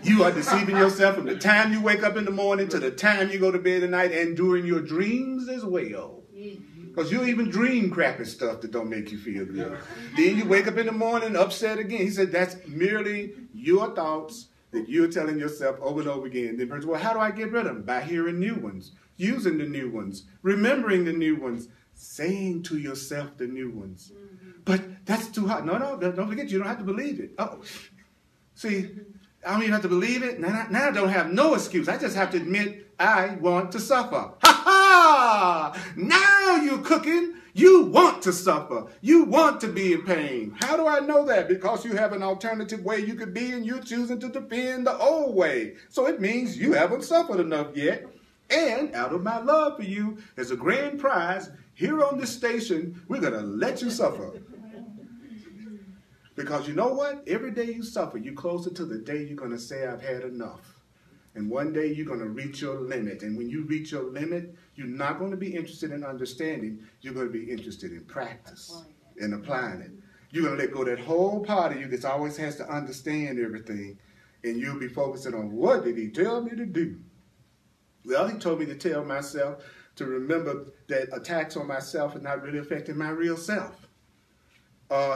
You are deceiving yourself from the time you wake up in the morning to the time you go to bed at night and during your dreams as well. Because you even dream crappy stuff that don't make you feel good. Then you wake up in the morning upset again. He said that's merely your thoughts that you're telling yourself over and over again. Then person, well, how do I get rid of them? By hearing new ones, using the new ones, remembering the new ones, saying to yourself the new ones. But that's too hard. No, don't forget, you don't have to believe it. Oh, see, I don't even have to believe it. Now I don't have no excuse. I just have to admit I want to suffer. Ha ha! Now you're cooking. You want to suffer. You want to be in pain. How do I know that? Because you have an alternative way you could be and you're choosing to defend the old way. So it means you haven't suffered enough yet. And out of my love for you, as a grand prize, here on this station, we're going to let you suffer. Because you know what? Every day you suffer, you're closer to the day you're going to say, I've had enough. And one day you're going to reach your limit. And when you reach your limit, you're not going to be interested in understanding. You're going to be interested in practice and applying it. You're going to let go of that whole part of you that always has to understand everything. And you'll be focusing on, what did he tell me to do? Well, he told me to tell myself to remember that attacks on myself are not really affecting my real self.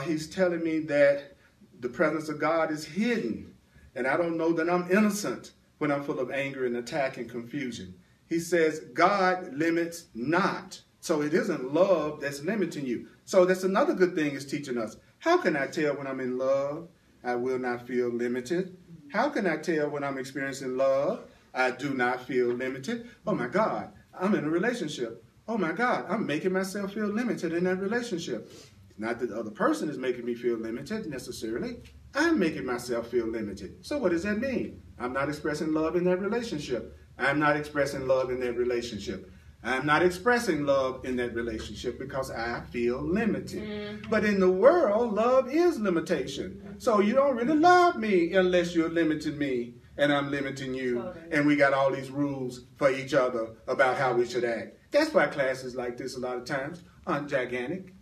He's telling me that the presence of God is hidden. And I don't know that I'm innocent when I'm full of anger and attack and confusion. He says, God limits not. So it isn't love that's limiting you. So that's another good thing it's teaching us. How can I tell when I'm in love? I will not feel limited. How can I tell when I'm experiencing love? I do not feel limited. Oh my God, I'm in a relationship. Oh my God, I'm making myself feel limited in that relationship. Not that the other person is making me feel limited necessarily. I'm making myself feel limited. So what does that mean? I'm not expressing love in that relationship. I'm not expressing love in that relationship. I'm not expressing love in that relationship because I feel limited. Mm-hmm. But in the world, love is limitation. Mm-hmm. So you don't really love me unless you're limiting me and I'm limiting you. Totally. And we got all these rules for each other about how we should act. That's why classes like this a lot of times aren't gigantic.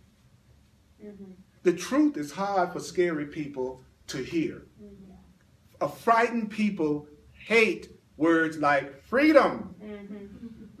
Mm-hmm. The truth is hard for scary people to hear. Mm-hmm. Frightened people hate words like freedom. Mm-hmm.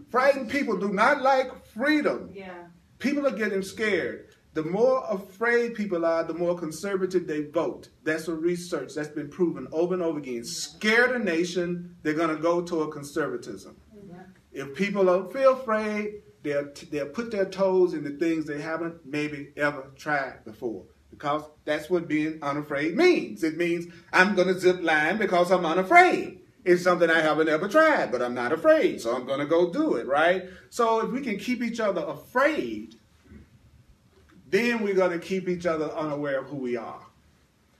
Frightened people do not like freedom. Yeah. People are getting scared. The more afraid people are, the more conservative they vote. That's a research that's been proven over and over again. Scared a nation, they're going to go toward conservatism. Yeah. If people don't feel afraid, they'll put their toes in the things they haven't maybe ever tried before. Because that's what being unafraid means. It means I'm going to zip line because I'm unafraid. It's something I haven't ever tried, but I'm not afraid, so I'm going to go do it, right? So if we can keep each other afraid, then we're going to keep each other unaware of who we are.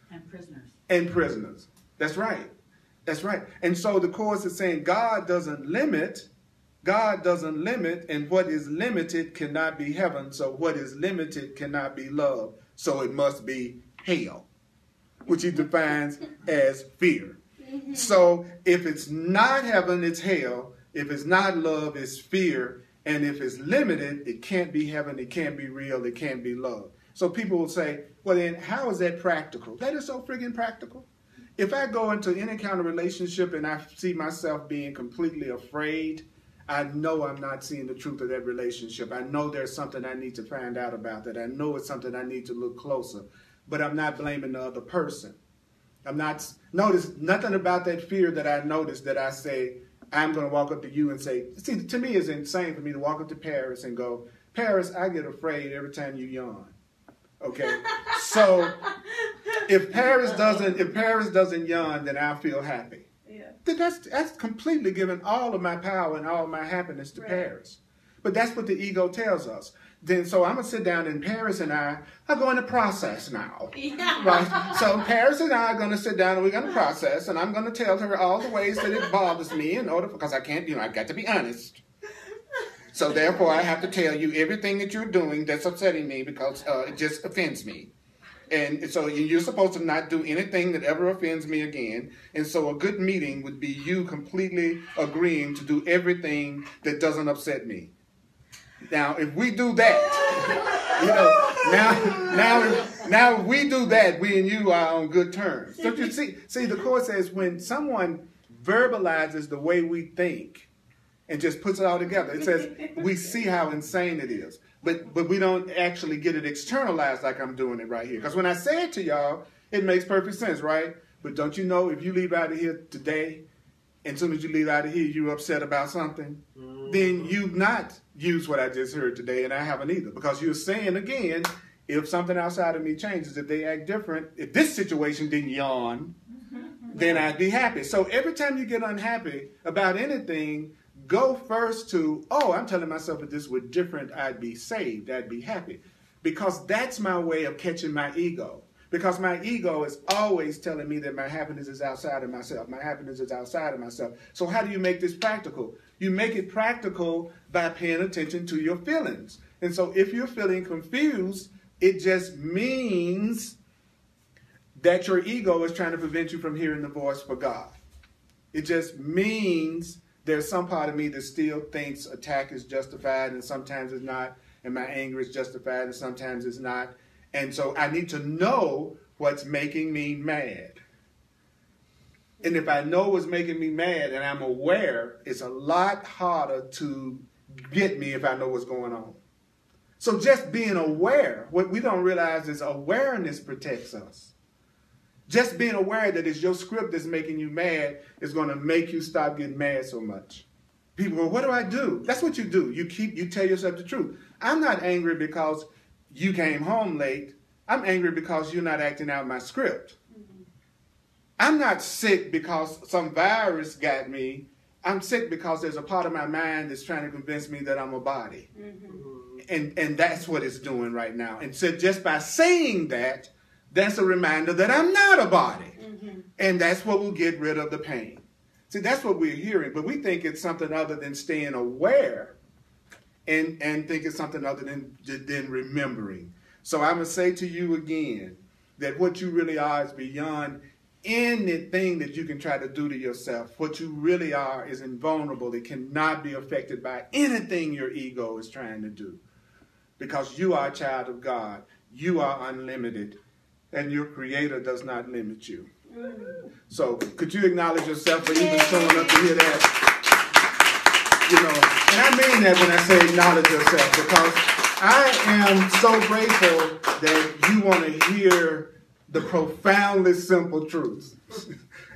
And prisoners. And prisoners. That's right. That's right. And so the Course is saying God doesn't limit, and what is limited cannot be heaven, so what is limited cannot be love, so it must be hell, which he defines as fear. So if it's not heaven, it's hell. If it's not love, it's fear. And if it's limited, it can't be heaven, it can't be real, it can't be love. So people will say, well then, how is that practical? That is so friggin' practical. If I go into any kind of relationship and I see myself being completely afraid, I know I'm not seeing the truth of that relationship. I know there's something I need to find out about that. I know it's something I need to look closer. But I'm not blaming the other person. I'm not, notice nothing about that fear that I noticed that I say, I'm going to walk up to you and say, see, to me it's insane for me to walk up to Paris and go, Paris, I get afraid every time you yawn. Okay? So if Paris doesn't yawn, then I'll feel happy. Yeah. Then that's completely giving all of my power and all of my happiness to Paris. But that's what the ego tells us. Then, so I'm going to sit down and Paris and I are going to process now. Yeah. Right? So Paris and I are going to sit down and we're going to process, and I'm going to tell her all the ways that it bothers me because I can't, I've got to be honest. So therefore I have to tell you everything that you're doing that's upsetting me because it just offends me. And so you're supposed to not do anything that ever offends me again. And so a good meeting would be you completely agreeing to do everything that doesn't upset me. Now, if we do that, now if we do that, we and you are on good terms. Don't you see, the Course says when someone verbalizes the way we think and just puts it all together, it says we see how insane it is. But we don't actually get it externalized like I'm doing it right here. Because when I say it to y'all, it makes perfect sense, right? But don't you know if you leave out of here today, and as soon as you leave out of here, you're upset about something, then you've not used what I just heard today, and I haven't either. Because you're saying, again, if something outside of me changes, if they act different, if this situation didn't yawn, then I'd be happy. So every time you get unhappy about anything, go first to, oh, I'm telling myself if this were different, I'd be saved, I'd be happy. Because that's my way of catching my ego. Because my ego is always telling me that my happiness is outside of myself. My happiness is outside of myself. So how do you make this practical? You make it practical by paying attention to your feelings. And so if you're feeling confused, it just means that your ego is trying to prevent you from hearing the voice for God. It just means there's some part of me that still thinks attack is justified and sometimes it's not, and my anger is justified and sometimes it's not. And so I need to know what's making me mad. And if I know what's making me mad and I'm aware, it's a lot harder to get me if I know what's going on. So just being aware, what we don't realize is awareness protects us. Just being aware that it's your script that's making you mad is going to make you stop getting mad so much. People go, what do I do? That's what you do. You tell yourself the truth. I'm not angry because you came home late. I'm angry because you're not acting out my script. I'm not sick because some virus got me. I'm sick because there's a part of my mind that's trying to convince me that I'm a body. And that's what it's doing right now. And so just by saying that, that's a reminder that I'm not a body. And that's what will get rid of the pain. See, that's what we're hearing. But we think it's something other than staying aware and think it's something other than remembering. So I'm going to say to you again that what you really are is beyond anything that you can try to do to yourself. What you really are is invulnerable. It cannot be affected by anything your ego is trying to do. Because you are a child of God. You are unlimited. And your Creator does not limit you. So could you acknowledge yourself for even showing up to hear that? You know, and I mean that when I say acknowledge yourself, because I am so grateful that you want to hear the profoundly simple truths.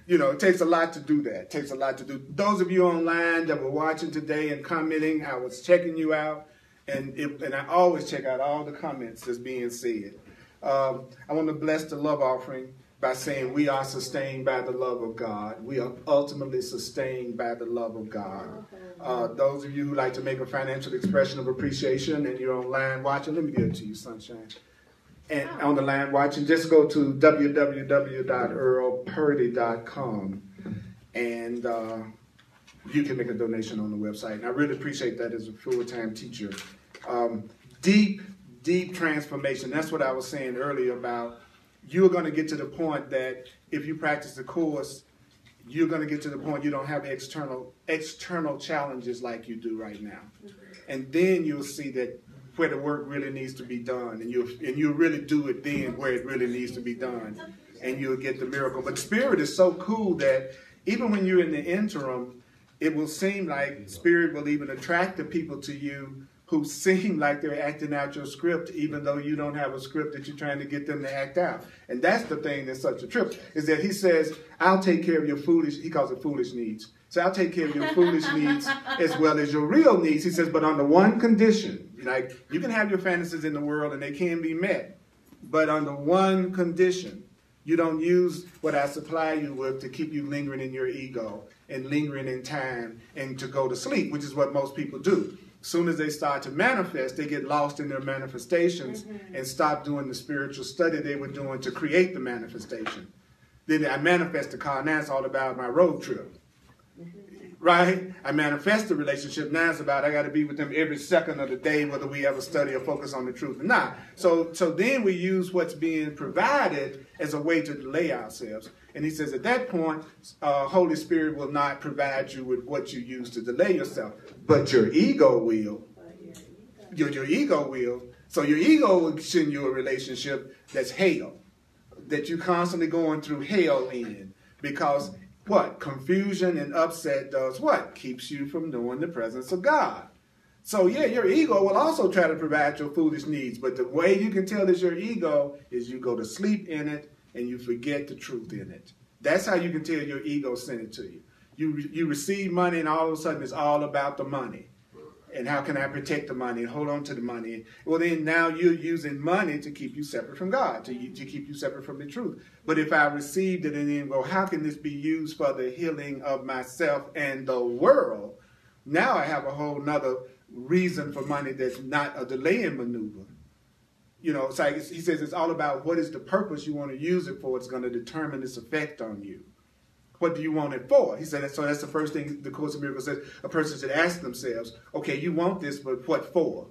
You know, it takes a lot to do that. It takes a lot to do. Those of you online that were watching today and commenting, I was checking you out, and I always check out all the comments that's being said. I want to bless the love offering by saying we are sustained by the love of God. We are ultimately sustained by the love of God. Those of you who like to make a financial expression of appreciation and you're online watching, let me give it to you, Sunshine. And on the line watching, just go to www.earlpurdy.com and you can make a donation on the website. And I really appreciate that as a full-time teacher. Deep transformation. That's what I was saying earlier about you're going to get to the point that if you practice the course, you're going to get to the point you don't have external challenges like you do right now. And then you'll see that where the work really needs to be done, and you'll really do it then where it really needs to be done, and you'll get the miracle. But Spirit is so cool that even when you're in the interim, it will seem like Spirit will even attract the people to you who seem like they're acting out your script, even though you don't have a script that you're trying to get them to act out. And that's the thing that's such a trip, is that he says, I'll take care of your foolish, he calls it foolish needs. So I'll take care of your foolish needs as well as your real needs. He says, but under one condition, like you can have your fantasies in the world and they can be met, but under one condition, you don't use what I supply you with to keep you lingering in your ego and lingering in time and to go to sleep, which is what most people do. As soon as they start to manifest, they get lost in their manifestations and stop doing the spiritual study they were doing to create the manifestation. Then I manifest the car, now it's all about my road trip. Right? I manifest the relationship, now it's about I got to be with them every second of the day, whether we ever study or focus on the truth or not. So then we use what's being provided as a way to delay ourselves. And he says at that point, Holy Spirit will not provide you with what you use to delay yourself, but your ego will. Your ego will. So your ego will send you a relationship that's hell, that you're constantly going through hell in, because what? Confusion and upset does what? Keeps you from knowing the presence of God. So yeah, your ego will also try to provide your foolish needs, but the way you can tell it's your ego is you go to sleep in it and you forget the truth in it. That's how you can tell your ego sent it to you. You receive money and all of a sudden it's all about the money. And how can I protect the money and hold on to the money? Well, then now you're using money to keep you separate from God, to keep you separate from the truth. But if I received it and then go, how can this be used for the healing of myself and the world? Now I have a whole nother reason for money that's not a delaying maneuver. You know, it's like he says it's all about what is the purpose you want to use it for. It's going to determine its effect on you. What do you want it for? He said, so that's the first thing the Course in Miracles says. A person should ask themselves, okay, you want this, but what for?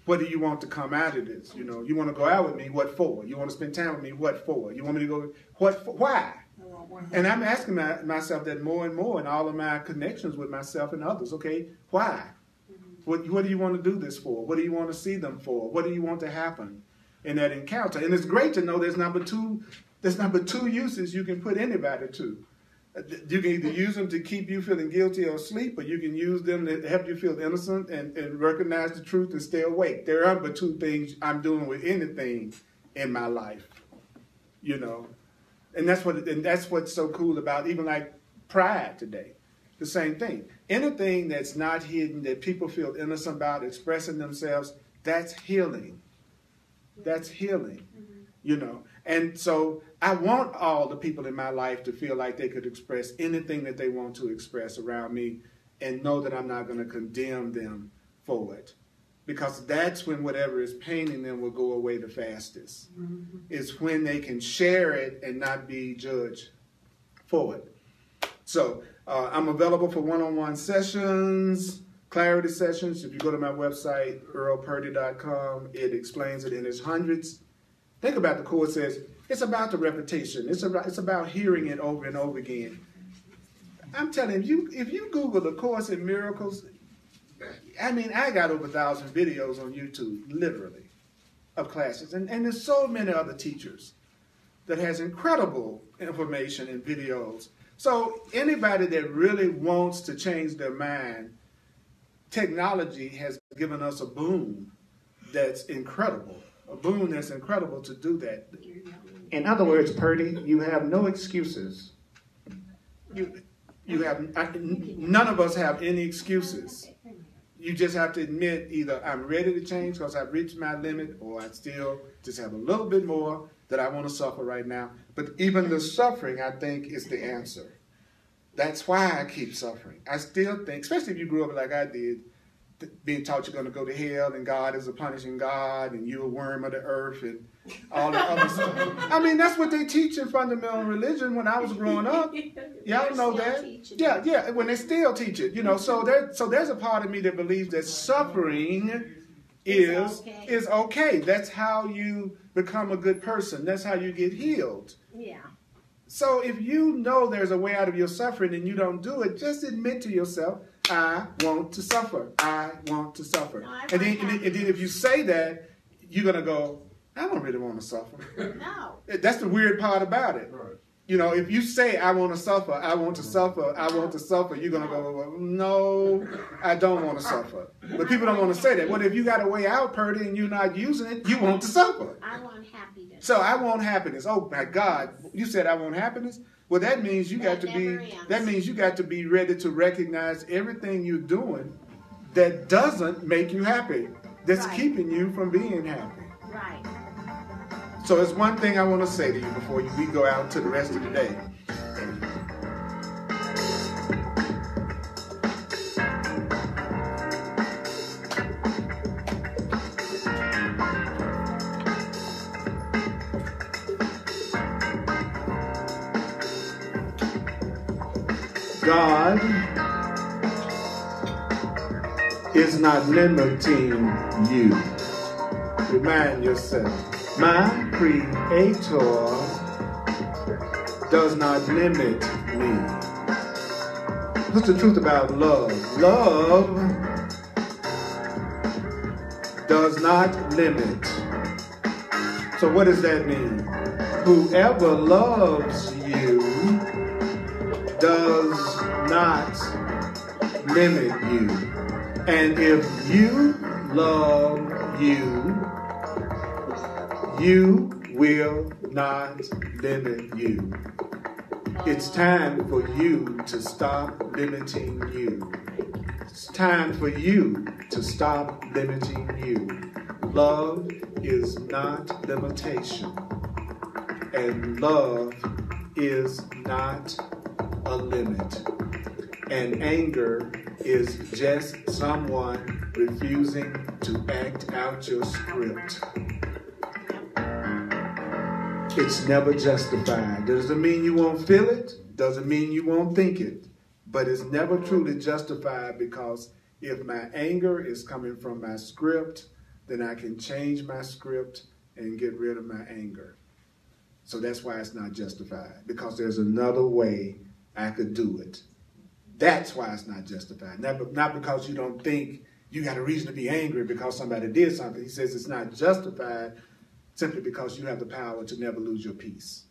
What do you want to come out of this? You know, you want to go out with me, what for? You want to spend time with me, what for? You want me to go, what for? Why? And I'm asking myself that more and more in all of my connections with myself and others. Okay, why? What do you want to do this for? What do you want to see them for? What do you want to happen in that encounter? And it's great to know there's number two uses you can put anybody to. You can either use them to keep you feeling guilty or asleep, or you can use them to help you feel innocent and recognize the truth and stay awake. There are but two things I'm doing with anything in my life, you know. And that's what's so cool about even like pride today. The same thing. Anything that's not hidden, that people feel innocent about, expressing themselves, that's healing. That's healing, you know. And so I want all the people in my life to feel like they could express anything that they want to express around me and know that I'm not going to condemn them for it. Because that's when whatever is paining them will go away the fastest. Mm-hmm. It's when they can share it and not be judged for it. So I'm available for one-on-one sessions, clarity sessions. If you go to my website, earlpurdy.com, it explains it, and there's hundreds. Think about the Course says, it's about the repetition. It's about hearing it over and over again. I'm telling you, if you Google the Course in Miracles, I mean, I got over 1,000 videos on YouTube, literally, of classes. And there's so many other teachers that has incredible information and videos. So anybody that really wants to change their mind, technology has given us a boon that's incredible. A boon that's incredible to do that. In other words, Purdy, you have no excuses. None of us have any excuses. You just have to admit either I'm ready to change because I've reached my limit, or I still just have a little bit more that I want to suffer right now. But even the suffering, I think, is the answer. That's why I keep suffering. I still think, especially if you grew up like I did, being taught you're going to go to hell and God is a punishing God and you're a worm of the earth and all the other stuff. I mean, that's what they teach in fundamental religion when I was growing up. Y'all know that? Yeah, when they still teach it. You know, so there's a part of me that believes that suffering is okay. That's how you become a good person. That's how you get healed. Yeah. So if you know there's a way out of your suffering and you don't do it, just admit to yourself, I want to suffer. I want to suffer. No, and then if you say that, you're going to go, I don't really want to suffer. No. That's the weird part about it. Right. You know, if you say, I want to suffer, I want to suffer, I want to suffer, you're going to go, well, no, I don't want to suffer. But people don't want to say that. Well, if you got a way out, Purdy, and you're not using it, you want to suffer. I want happiness. So I want happiness. Oh, my God. You said I want happiness? Well, that means you got to be ready to recognize everything you're doing that doesn't make you happy, that's keeping you from being happy. Right. So there's one thing I want to say to you before we go out to the rest of the day. God is not limiting you. Remind yourself, my Creator does not limit me. What's the truth about love? Love does not limit. So what does that mean? Whoever loves you does not limit you. And if you love you, you will not limit you. It's time for you to stop limiting you. It's time for you to stop limiting you. Love is not limitation. And love is not a limit. And anger is just someone refusing to act out your script. It's never justified. Doesn't mean you won't feel it. Doesn't mean you won't think it. But it's never truly justified, because if my anger is coming from my script, then I can change my script and get rid of my anger. So that's why it's not justified, because there's another way I could do it. That's why it's not justified. Not because you don't think you got a reason to be angry because somebody did something. He says it's not justified simply because you have the power to never lose your peace.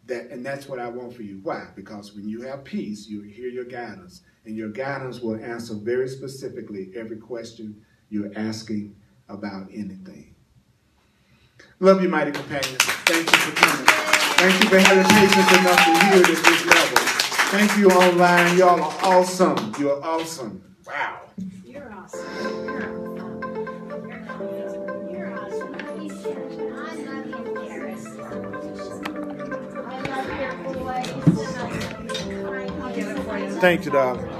And that's what I want for you. Why? Because when you have peace, you hear your guidance, and your guidance will answer very specifically every question you're asking about anything. Love you, mighty companions. Thank you for coming. Thank you for having patience enough to hear it at this level. Thank you online. Y'all are awesome. You're awesome. Wow. You're awesome. You're awesome. You're awesome. I'm not embarrassed. Thank you, darling.